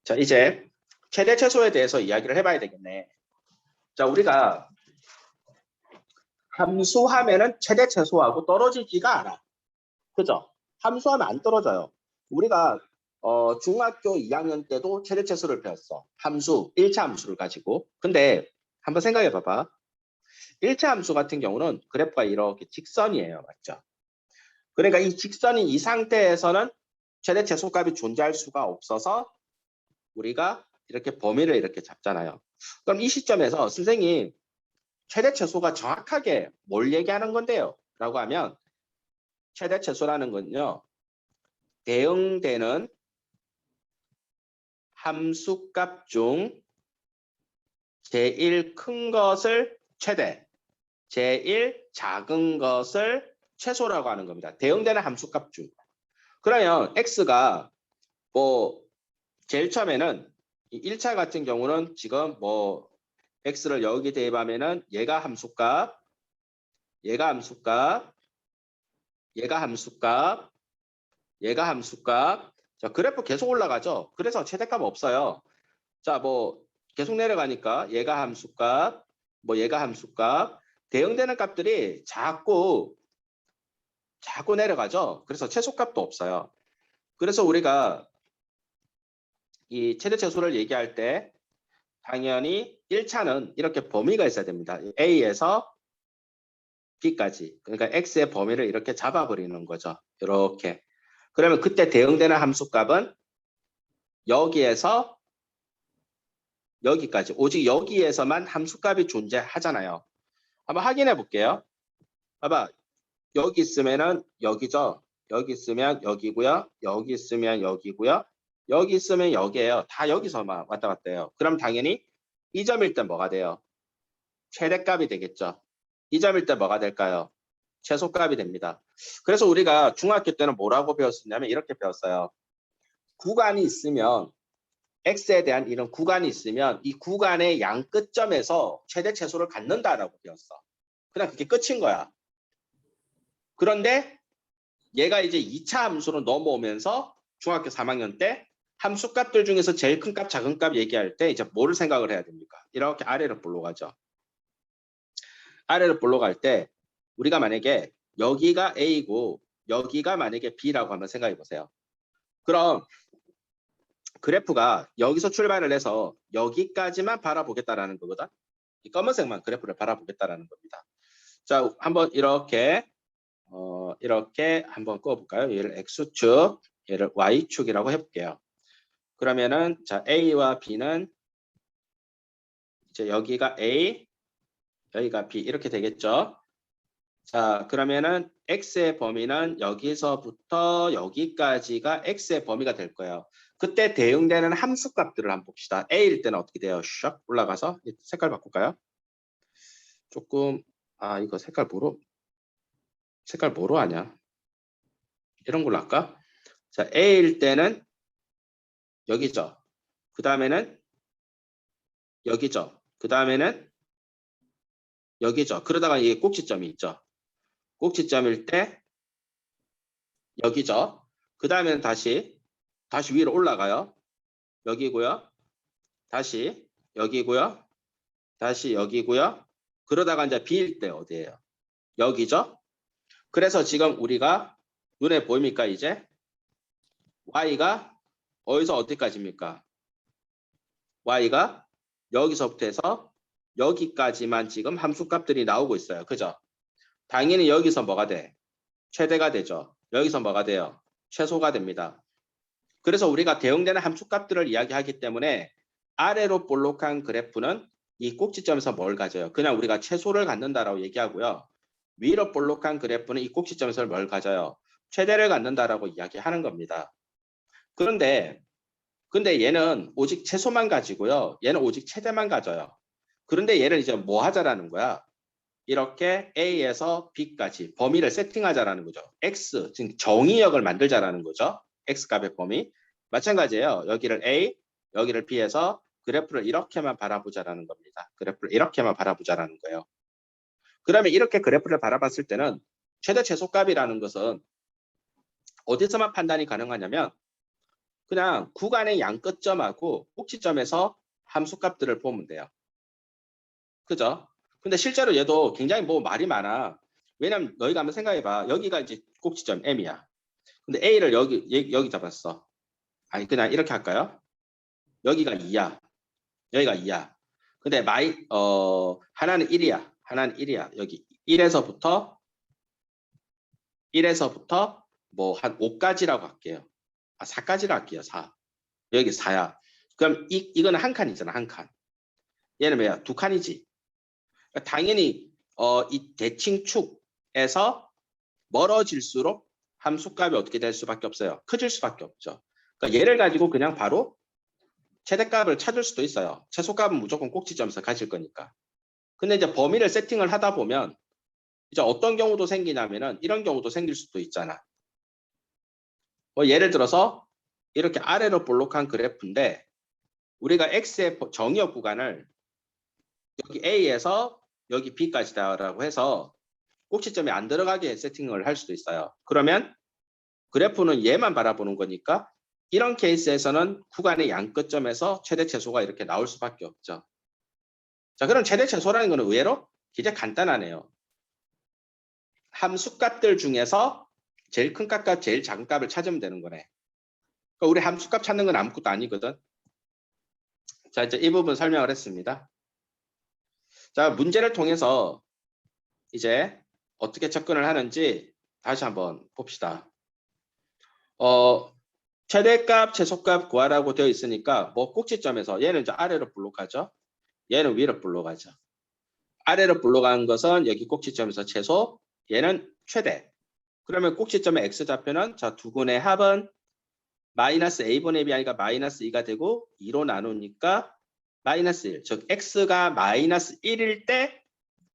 자, 이제 최대 최소에 대해서 이야기를 해봐야 되겠네. 자, 우리가 함수하면은 최대 최소하고 떨어지지가 않아. 그죠? 함수하면 안 떨어져요. 우리가 중학교 2학년 때도 최대 최소를 배웠어. 함수, 1차 함수를 가지고. 근데 한번 생각해 봐봐. 1차 함수 같은 경우는 그래프가 이렇게 직선이에요. 맞죠? 그러니까 이 직선인 이 상태에서는 최대 최소값이 존재할 수가 없어서 우리가 이렇게 범위를 이렇게 잡잖아요. 그럼 이 시점에서 선생님 최대 최소가 정확하게 뭘 얘기하는 건데요? 라고 하면 최대 최소라는 건요. 대응되는 함수값 중 제일 큰 것을 최대, 제일 작은 것을 최소라고 하는 겁니다. 대응되는 함수값 중. 그러면 x가 뭐 제일 처음에는 1차 같은 경우는 지금 뭐 x를 여기 대입하면은 얘가 함수값, 얘가 함수값, 얘가 함수값, 얘가 함수값. 자, 그래프 계속 올라가죠. 그래서 최대값 없어요. 자, 뭐 계속 내려가니까 얘가 함수값, 뭐 얘가 함수값, 대응되는 값들이 자꾸 내려가죠. 그래서 최소값도 없어요. 그래서 우리가 이 최대 최소를 얘기할 때 당연히 1차는 이렇게 범위가 있어야 됩니다. A에서 B까지. 그러니까 X의 범위를 이렇게 잡아버리는 거죠. 이렇게. 그러면 그때 대응되는 함수값은 여기에서 여기까지. 오직 여기에서만 함수값이 존재하잖아요. 한번 확인해 볼게요. 봐봐. 여기 있으면은 여기죠. 여기 있으면 여기고요. 여기 있으면 여기고요. 여기 있으면 여기예요. 다 여기서만 왔다 갔다 해요. 그럼 당연히 이 점일 때 뭐가 돼요? 최대값이 되겠죠. 이 점일 때 뭐가 될까요? 최소값이 됩니다. 그래서 우리가 중학교 때는 뭐라고 배웠었냐면 이렇게 배웠어요. 구간이 있으면 x에 대한 이런 구간이 있으면 이 구간의 양 끝점에서 최대 최소를 갖는다라고 배웠어. 그냥 그게 끝인 거야. 그런데 얘가 이제 2차 함수로 넘어오면서 중학교 3학년 때 함수값들 중에서 제일 큰 값, 작은 값 얘기할 때 이제 뭐를 생각을 해야 됩니까? 이렇게 아래로 볼록하죠. 아래로 볼록할 때 우리가 만약에 여기가 A고 여기가 만약에 B라고 한번 생각해 보세요. 그럼 그래프가 여기서 출발을 해서 여기까지만 바라보겠다라는 거거든. 이 검은색만 그래프를 바라보겠다라는 겁니다. 자, 한번 이렇게 이렇게 한번 꺼볼까요? 얘를 X축, 얘를 Y축이라고 해볼게요. 그러면은 자 A와 B는 이제 여기가 A, 여기가 B 이렇게 되겠죠. 자 그러면은 X의 범위는 여기서부터 여기까지가 X의 범위가 될 거예요. 그때 대응되는 함수값들을 한번 봅시다. A일 때는 어떻게 돼요? 샥 올라가서 색깔 바꿀까요? 조금 이거 색깔 뭐로 하냐? 이런 걸로 할까? 자 A일 때는 여기죠. 그 다음에는 여기죠. 그 다음에는 여기죠. 그러다가 이게 꼭지점이 있죠. 꼭지점일 때 여기죠. 그 다음에는 다시 위로 올라가요. 여기고요. 다시 여기고요. 다시 여기고요. 그러다가 이제 B일 때 어디예요? 여기죠. 그래서 지금 우리가 눈에 보입니까 이제? Y가 어디서 어디까지입니까? Y가 여기서부터 해서 여기까지만 지금 함수값들이 나오고 있어요. 그죠? 당연히 여기서 뭐가 돼? 최대가 되죠. 여기서 뭐가 돼요? 최소가 됩니다. 그래서 우리가 대응되는 함수값들을 이야기하기 때문에 아래로 볼록한 그래프는 이 꼭지점에서 뭘 가져요? 그냥 우리가 최소를 갖는다라고 얘기하고요. 위로 볼록한 그래프는 이 꼭지점에서 뭘 가져요? 최대를 갖는다라고 이야기하는 겁니다. 그런데 얘는 오직 최소만 가지고요. 얘는 오직 최대만 가져요. 그런데 얘를 이제 뭐 하자라는 거야? 이렇게 A에서 B까지 범위를 세팅하자라는 거죠. X, 지금 정의역을 만들자라는 거죠. X값의 범위. 마찬가지예요. 여기를 A, 여기를 B에서 그래프를 이렇게만 바라보자라는 겁니다. 그래프를 이렇게만 바라보자라는 거예요. 그러면 이렇게 그래프를 바라봤을 때는 최대 최소값이라는 것은 어디서만 판단이 가능하냐면 그냥 구간의 양끝점하고 꼭지점에서 함수값들을 보면 돼요. 그죠? 근데 실제로 얘도 굉장히 뭐 말이 많아. 왜냐면 너희가 한번 생각해봐. 여기가 이제 꼭지점 M이야. 근데 A를 여기 잡았어. 아니 그냥 이렇게 할까요? 여기가 2야. 여기가 2야. 근데 하나는 1이야. 하나는 1이야. 여기 1에서부터 뭐 한 5까지라고 할게요. 4까지로 할게요. 4. 여기 4야. 그럼 이거는 한 칸이잖아. 한 칸. 얘는 뭐야? 두 칸이지. 그러니까 당연히 이 대칭축에서 멀어질수록 함수값이 어떻게 될 수밖에 없어요. 커질 수밖에 없죠. 그러니까 얘를 가지고 그냥 바로 최대값을 찾을 수도 있어요. 최소값은 무조건 꼭지점에서 가질 거니까. 근데 이제 범위를 세팅을 하다 보면 이제 어떤 경우도 생기냐면은 이런 경우도 생길 수도 있잖아. 예를 들어서 이렇게 아래로 볼록한 그래프인데 우리가 X의 정의역 구간을 여기 A에서 여기 B까지다라고 해서 꼭지점이 안 들어가게 세팅을 할 수도 있어요. 그러면 그래프는 얘만 바라보는 거니까 이런 케이스에서는 구간의 양끝점에서 최대 최소가 이렇게 나올 수밖에 없죠. 자, 그럼 최대 최소라는 거는 의외로 굉장히 간단하네요. 함수값들 중에서 제일 큰 값과 제일 작은 값을 찾으면 되는 거네. 그러니까 우리 함수값 찾는 건 아무것도 아니거든. 자, 이제 이 부분 설명을 했습니다. 자, 문제를 통해서 이제 어떻게 접근을 하는지 다시 한번 봅시다. 최대값, 최소값 구하라고 되어 있으니까 뭐 꼭지점에서 얘는 이제 아래로 블록하죠. 얘는 위로 블록하죠. 아래로 블록한 것은 여기 꼭지점에서 최소, 얘는 최대. 그러면 꼭지점의 x좌표는 자 두근의 합은 마이너스 a분의 b 아니까 마이너스 2가 되고 2로 나누니까 마이너스 1. 즉 x가 마이너스 1일 때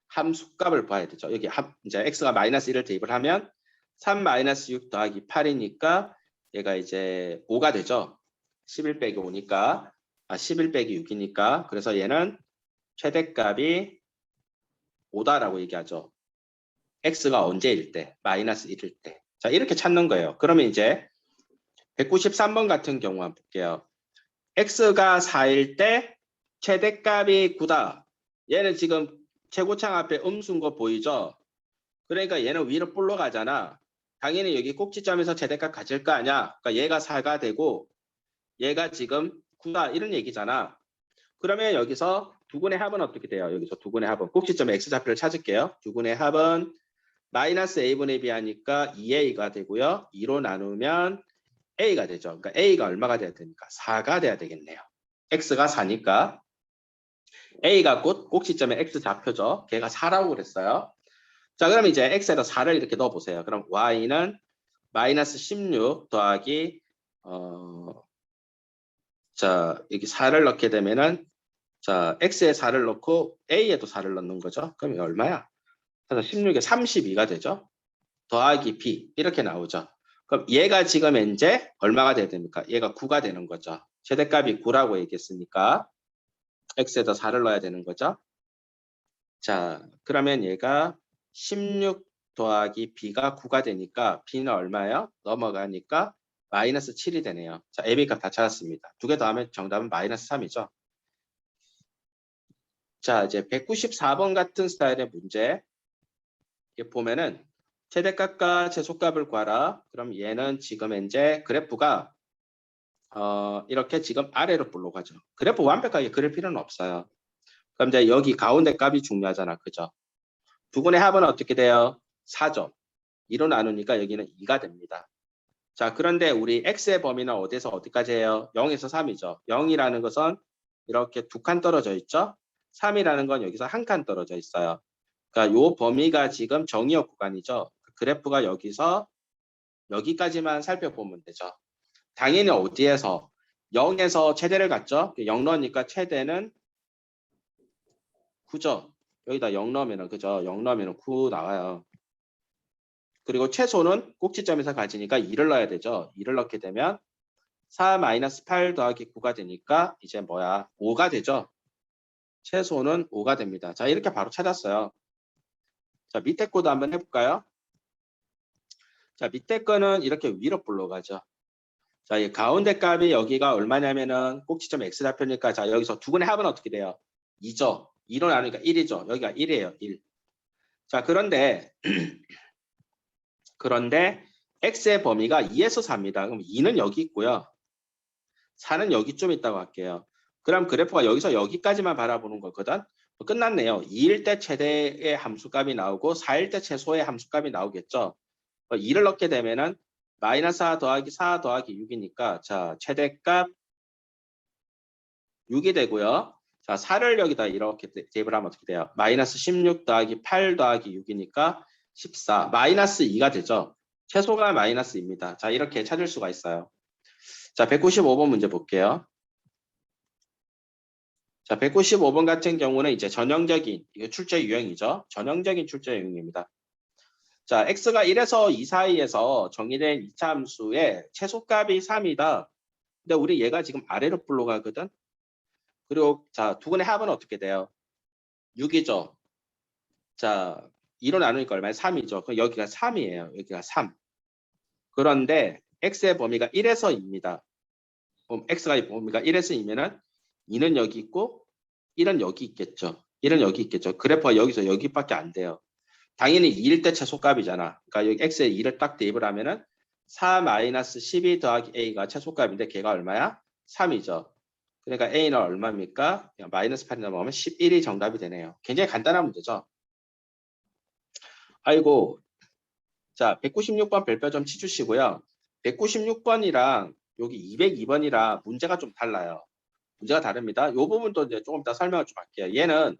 함수값을 봐야 되죠. 여기 이제 x가 마이너스 1을 대입을 하면 3 마이너스 6 더하기 8이니까 얘가 이제 5가 되죠. 11 빼기 5니까 11 빼기 6이니까 그래서 얘는 최대값이 5다라고 얘기하죠. x가 언제일 때? 마이너스 1일 때. 자 이렇게 찾는 거예요. 그러면 이제 193번 같은 경우 한번 볼게요. x가 4일 때 최대값이 9다. 얘는 지금 최고창 앞에 음수인 거 보이죠? 그러니까 얘는 위로 불러가잖아. 당연히 여기 꼭지점에서 최대값 가질 거 아니야. 그러니까 얘가 4가 되고 얘가 지금 9다 이런 얘기잖아. 그러면 여기서 두근의 합은 어떻게 돼요? 여기서 두근의 합은 꼭지점 x좌표를 찾을게요. 두근의 합은 마이너스 a분의 b 하니까 2a가 되고요. 2로 나누면 A가 되죠. 그러니까 A가 얼마가 돼야 됩니까? 4가 돼야 되겠네요. X가 4니까 A가 꼭지점에 X 좌표죠. 걔가 4라고 그랬어요. 자, 그럼 이제 X에다 4를 이렇게 넣어보세요. 그럼 Y는 마이너스 16 더하기 자, 여기 4를 넣게 되면은 자, X에 4를 넣고 A에도 4를 넣는 거죠. 그럼 이게 얼마야? 그래서 16에 32가 되죠. 더하기 B 이렇게 나오죠. 그럼 얘가 지금 이제 얼마가 돼야 됩니까? 얘가 9가 되는 거죠. 최대값이 9라고 얘기했으니까 X에다 4를 넣어야 되는 거죠. 자, 그러면 얘가 16 더하기 B가 9가 되니까 B는 얼마예요? 넘어가니까 마이너스 7이 되네요. 자, AB 값 다 찾았습니다. 두 개 더하면 정답은 마이너스 3이죠. 자, 이제 194번 같은 스타일의 문제. 이렇게 보면은 최대값과 최소값을 구하라. 그럼 얘는 지금 이제 그래프가 이렇게 지금 아래로 불러가죠. 그래프 완벽하게 그릴 필요는 없어요. 그럼 이제 여기 가운데 값이 중요하잖아. 그죠? 두 분의 합은 어떻게 돼요? 4죠. 2로 나누니까 여기는 2가 됩니다. 자, 그런데 우리 x의 범위는 어디서 어디까지 해요? 0에서 3이죠. 0이라는 것은 이렇게 두 칸 떨어져 있죠. 3이라는 건 여기서 한 칸 떨어져 있어요. 그러니까 요 범위가 지금 정의역 구간이죠. 그래프가 여기서 여기까지만 살펴보면 되죠. 당연히 어디에서 0에서 최대를 갖죠. 0 넣으니까 최대는 9죠. 여기다 0 넣으면 그죠? 0 넣으면 9 나와요. 그리고 최소는 꼭지점에서 가지니까 2를 넣어야 되죠. 2를 넣게 되면 4-8 더하기 9가 되니까 이제 뭐야? 5가 되죠. 최소는 5가 됩니다. 자, 이렇게 바로 찾았어요. 자, 밑에 거도 한번 해볼까요? 자, 밑에 거는 이렇게 위로 불러가죠. 자, 이 가운데 값이 여기가 얼마냐면은 꼭지점 x 좌표니까 자, 여기서 두 분의 합은 어떻게 돼요? 2죠. 2로 나누니까 1이죠. 여기가 1이에요. 1. 자, 그런데 x의 범위가 2에서 4입니다. 그럼 2는 여기 있고요. 4는 여기쯤 있다고 할게요. 그럼 그래프가 여기서 여기까지만 바라보는 거거든. 끝났네요. 2일 때 최대의 함수값이 나오고 4일 때 최소의 함수값이 나오겠죠. 2를 넣게 되면은 마이너스 4 더하기 4 더하기 6이니까 자, 최대값 6이 되고요. 자, 4를 여기다 이렇게 대입을 하면 어떻게 돼요? 마이너스 16 더하기 8 더하기 6이니까 14. 마이너스 2가 되죠. 최소가 마이너스입니다. 자, 이렇게 찾을 수가 있어요. 자, 195번 문제 볼게요. 자, 195번 같은 경우는 이제 전형적인, 이거 출제 유형이죠. 전형적인 출제 유형입니다. 자, x가 1에서 2 사이에서 정의된 이차 함수의 최소값이 3이다. 근데 우리 얘가 지금 아래로 불러가거든. 그리고 자, 두 분의 합은 어떻게 돼요? 6이죠. 자, 2로 나누니까 얼마예요? 3이죠. 그럼 여기가 3이에요. 여기가 3. 그런데 x의 범위가 1에서 2입니다. 그럼 x가 범위가 1에서 2면은 2는 여기 있고 1은 여기 있겠죠. 1은 여기 있겠죠. 그래프가 여기서 여기밖에 안 돼요. 당연히 2일 때 최소값이잖아. 그러니까 여기 x에 2를 딱 대입을 하면은 4-12 더하기 a가 최소값인데 걔가 얼마야? 3이죠. 그러니까 a는 얼마입니까? 마이너스 8이 넘어가면 11이 정답이 되네요. 굉장히 간단한 문제죠. 아이고. 자, 196번 별표 좀 치주시고요. 196번이랑 여기 202번이랑 문제가 좀 달라요. 문제가 다릅니다. 이 부분도 이제 조금 더 설명을 좀 할게요. 얘는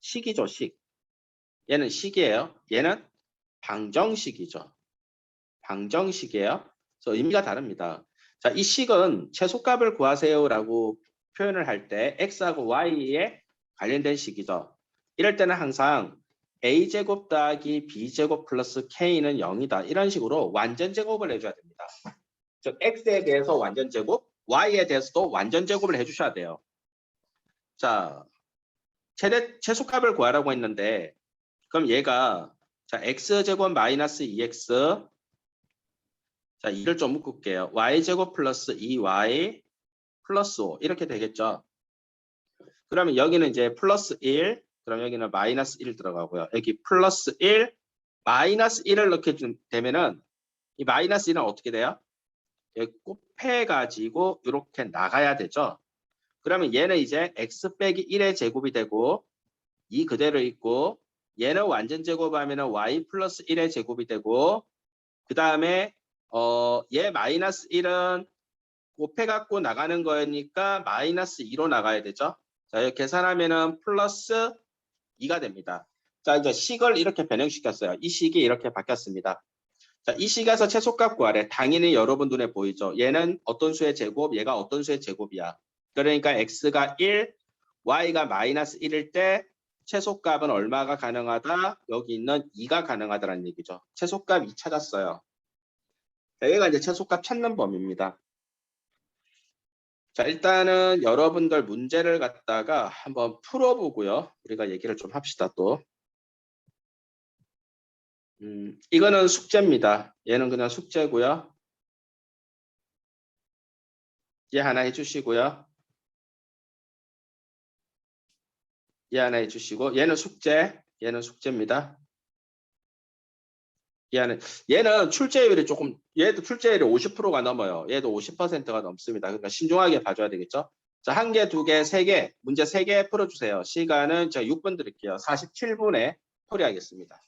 식이죠, 식. 얘는 식이에요. 얘는 방정식이죠. 방정식이에요. 그래서 의미가 다릅니다. 자, 이 식은 최소값을 구하세요라고 표현을 할 때 x하고 y에 관련된 식이죠. 이럴 때는 항상 a제곱 더하기 b제곱 플러스 k는 0이다. 이런 식으로 완전 제곱을 해줘야 됩니다. 즉 x에 대해서 완전 제곱, y에 대해서도 완전 제곱을 해주셔야 돼요. 자, 최소값을 구하라고 했는데 그럼 얘가 자 x제곱 마이너스 2x 자 2를 좀 묶을게요. y제곱 플러스 2y 플러스 5 이렇게 되겠죠. 그러면 여기는 이제 플러스 1 그럼 여기는 마이너스 1 들어가고요. 여기 플러스 1 마이너스 1을 넣게 되면은 이 마이너스 1은 어떻게 돼요? 여기 곱해가지고 이렇게 나가야 되죠. 그러면 얘는 이제 x 빼기 1의 제곱이 되고 이 그대로 있고 얘는 완전 제곱하면 y 플러스 1의 제곱이 되고 그 다음에 얘 마이너스 1은 곱해갖고 나가는 거니까 마이너스 2로 나가야 되죠. 자, 이렇게 계산하면은 플러스 2가 됩니다. 자, 이제 식을 이렇게 변형시켰어요. 이 식이 이렇게 바뀌었습니다. 자, 이 식에서 최소값 구하래. 당연히 여러분 눈에 보이죠. 얘는 어떤 수의 제곱, 얘가 어떤 수의 제곱이야. 그러니까 x가 1, y가 마이너스 1일 때 최소값은 얼마가 가능하다? 여기 있는 2가 가능하다는 얘기죠. 최소값 2 찾았어요. 자, 얘가 이제 최소값 찾는 범위입니다. 자, 일단은 여러분들 문제를 갖다가 한번 풀어보고요. 우리가 얘기를 좀 합시다, 또. 이거는 숙제입니다. 얘는 그냥 숙제고요. 얘 하나 해주시고요. 얘 하나 해주시고, 얘는 숙제, 얘는 숙제입니다. 얘는 출제율이 조금, 얘도 출제율이 50%가 넘어요. 얘도 50%가 넘습니다. 그러니까 신중하게 봐줘야 되겠죠. 자, 한 개, 두 개, 세 개, 문제 세 개 풀어주세요. 시간은 제가 6분 드릴게요. 47분에 처리하겠습니다.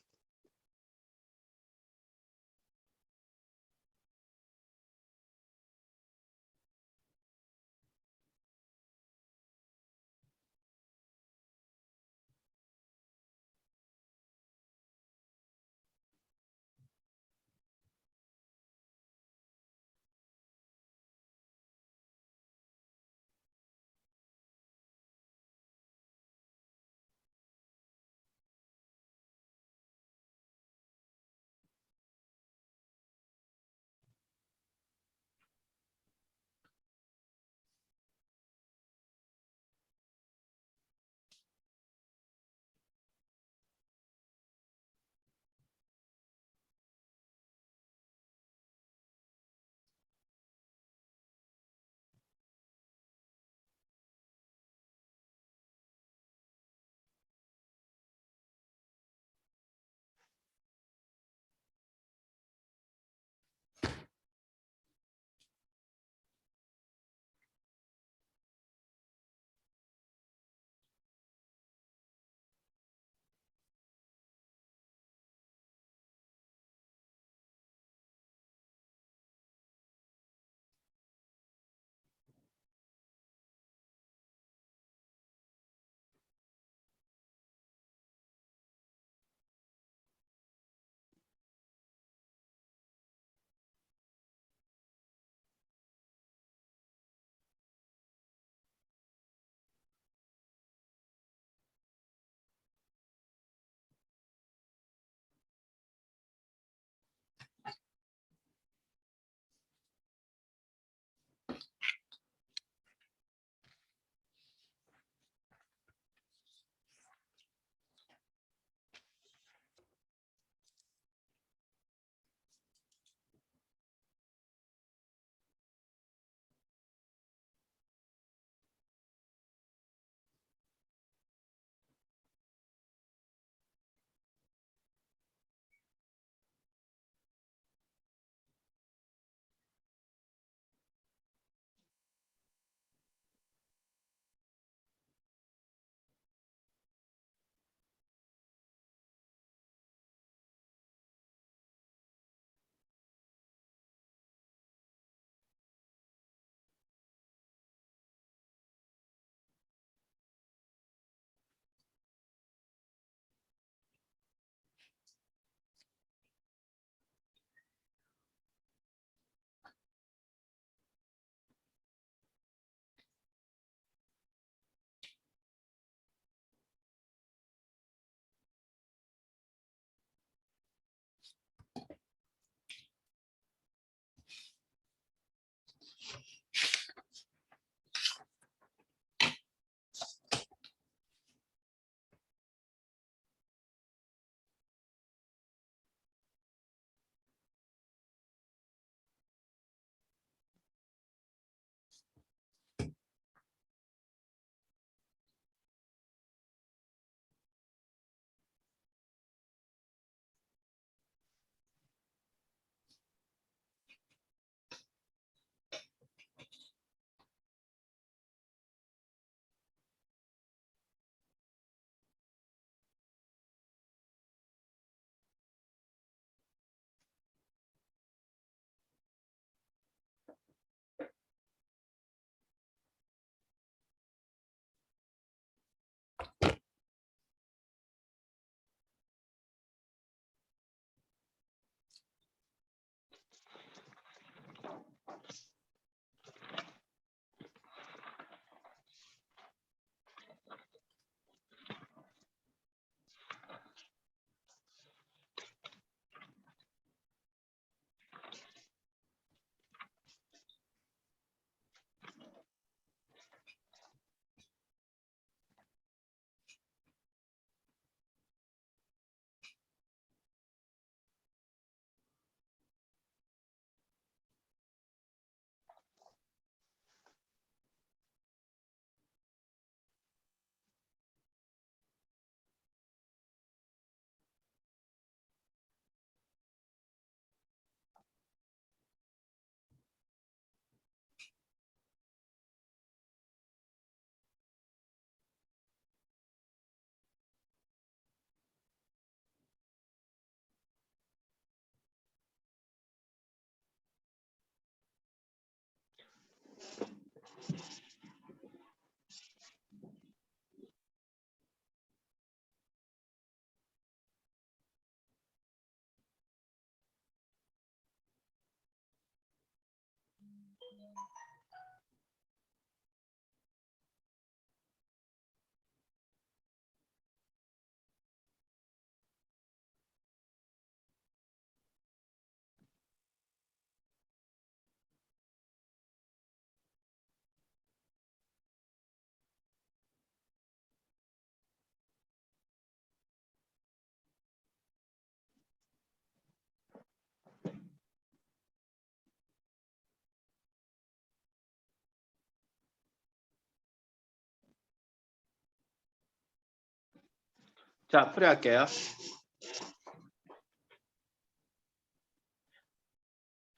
자, 풀이할게요.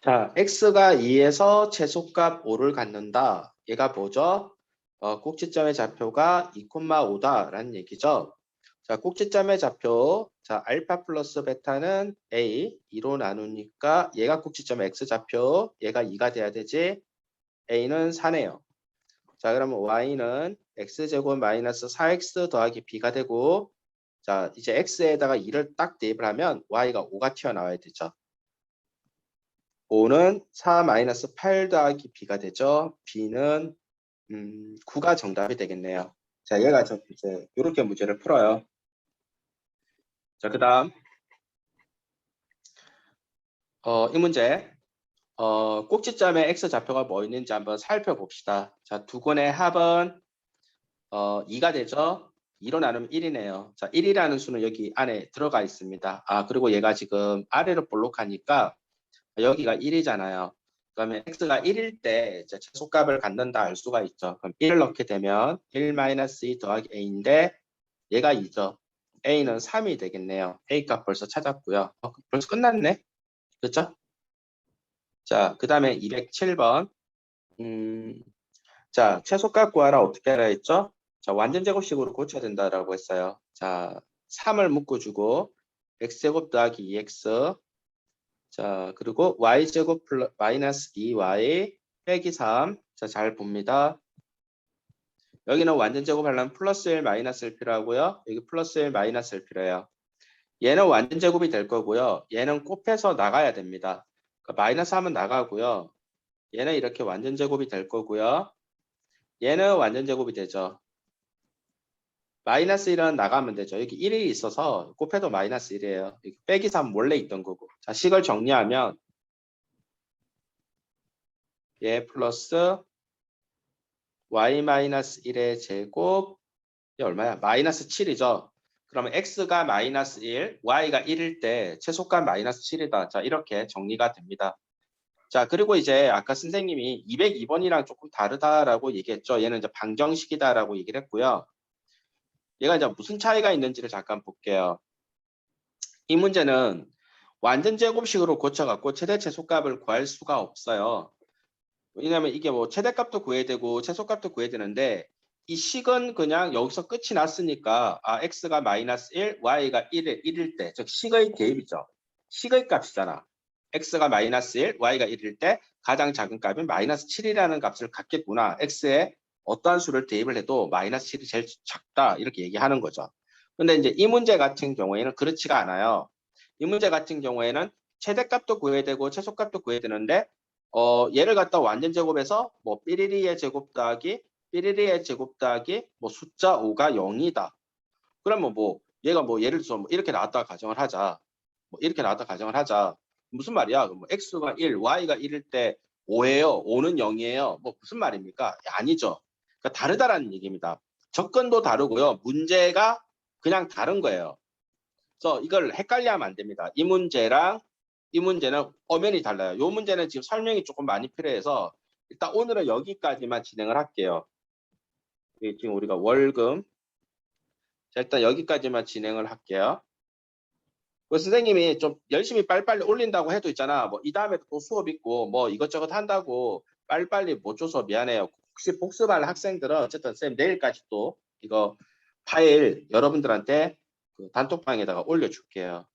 자, x가 2에서 최소값 5를 갖는다. 얘가 뭐죠? 꼭지점의 좌표가 2,5다라는 얘기죠. 자, 꼭지점의 좌표. 자, 알파 플러스 베타는 a 2로 나누니까 얘가 꼭지점의 x 좌표. 얘가 2가 돼야 되지. a는 4네요. 자, 그러면 y는 x제곱 마이너스 4x 더하기 b가 되고, 자, 이제 x에다가 2를 딱 대입을 하면 y가 5가 튀어나와야 되죠. 5는 4 마이너스 8 더하기 b가 되죠. b는 9가 정답이 되겠네요. 자, 얘가 이제 이렇게 문제를 풀어요. 자, 그다음 이 문제 꼭지점에 x 좌표가 뭐 있는지 한번 살펴봅시다. 자, 두 건의 합은 2가 되죠. 2로 나누면 1이네요. 자, 1이라는 수는 여기 안에 들어가 있습니다. 아, 그리고 얘가 지금 아래로 볼록하니까 여기가 1이잖아요. 그러면 x가 1일 때 최소값을 갖는다 알 수가 있죠. 그럼 1을 넣게 되면 1-2 더하기 a인데 얘가 2죠. a는 3이 되겠네요. a 값 벌써 찾았고요. 벌써 끝났네. 그렇죠? 자, 그 다음에 207번. 자, 최소값 구하라 어떻게 하라 했죠? 자, 완전 제곱식으로 고쳐야 된다라고 했어요. 자, 3을 묶어주고 x제곱 더하기 2x. 자, 그리고 y제곱 마이너스 2y 빼기 3. 자, 잘 봅니다. 여기는 완전 제곱하려면 플러스 1 마이너스 1 필요하고요. 여기 플러스 1 마이너스 1 필요해요. 얘는 완전 제곱이 될 거고요. 얘는 곱해서 나가야 됩니다. 그러니까 마이너스 하면 나가고요. 얘는 이렇게 완전 제곱이 될 거고요. 얘는 완전 제곱이 되죠. 마이너스 1은 나가면 되죠. 여기 1이 있어서 곱해도 마이너스 1이에요. 빼기 3 원래 있던 거고. 자, 식을 정리하면 얘 플러스 y-1의 제곱 이 얼마야? 마이너스 7이죠. 그러면 x가 마이너스 1, y가 1일 때 최소값 마이너스 7이다. 자, 이렇게 정리가 됩니다. 자, 그리고 이제 아까 선생님이 202번이랑 조금 다르다라고 얘기했죠. 얘는 이제 방정식이다라고 얘기를 했고요. 얘가 이제 무슨 차이가 있는지를 잠깐 볼게요. 이 문제는 완전 제곱식으로 고쳐갖고 최대 최소값을 구할 수가 없어요. 왜냐하면 이게 뭐 최대값도 구해야 되고 최소값도 구해야 되는데 이 식은 그냥 여기서 끝이 났으니까 x가 마이너스 1, y가 1일 때, 즉 식의 대입이죠. 식의 값이잖아. x가 마이너스 1, y가 1일 때 가장 작은 값인 마이너스 7이라는 값을 갖겠구나. x에 어떠한 수를 대입을 해도 마이너스 7이 제일 작다 이렇게 얘기하는 거죠. 근데 이제 이 문제 같은 경우에는 그렇지가 않아요. 이 문제 같은 경우에는 최대값도 구해야 되고 최소값도 구해야 되는데 얘를 갖다 완전 제곱해서 뭐 삐리리의 제곱 더하기 삐리리의 제곱 더하기 뭐 숫자 5가 0이다. 그러면 뭐 얘가 뭐 예를 들어서 뭐 이렇게 나왔다 가정을 하자. 뭐 이렇게 나왔다 가정을 하자. 무슨 말이야? 뭐 x가 1, y가 1일 때 5예요. 5는 0이에요. 뭐 무슨 말입니까? 아니죠. 그러니까 다르다라는 얘기입니다. 접근도 다르고요. 문제가 그냥 다른 거예요. 그래서 이걸 헷갈려하면 안 됩니다. 이 문제랑 이 문제는 엄연히 달라요. 이 문제는 지금 설명이 조금 많이 필요해서 일단 오늘은 여기까지만 진행을 할게요. 지금 우리가 월금. 자, 일단 여기까지만 진행을 할게요. 그 선생님이 좀 열심히 빨리빨리 올린다고 해도 있잖아. 뭐 이 다음에 또 수업 있고 뭐 이것저것 한다고 빨리빨리 못 줘서 미안해요. 혹시 복습할 학생들은 어쨌든 쌤 내일까지 또 이거 파일 여러분들한테 그 단톡방에다가 올려줄게요.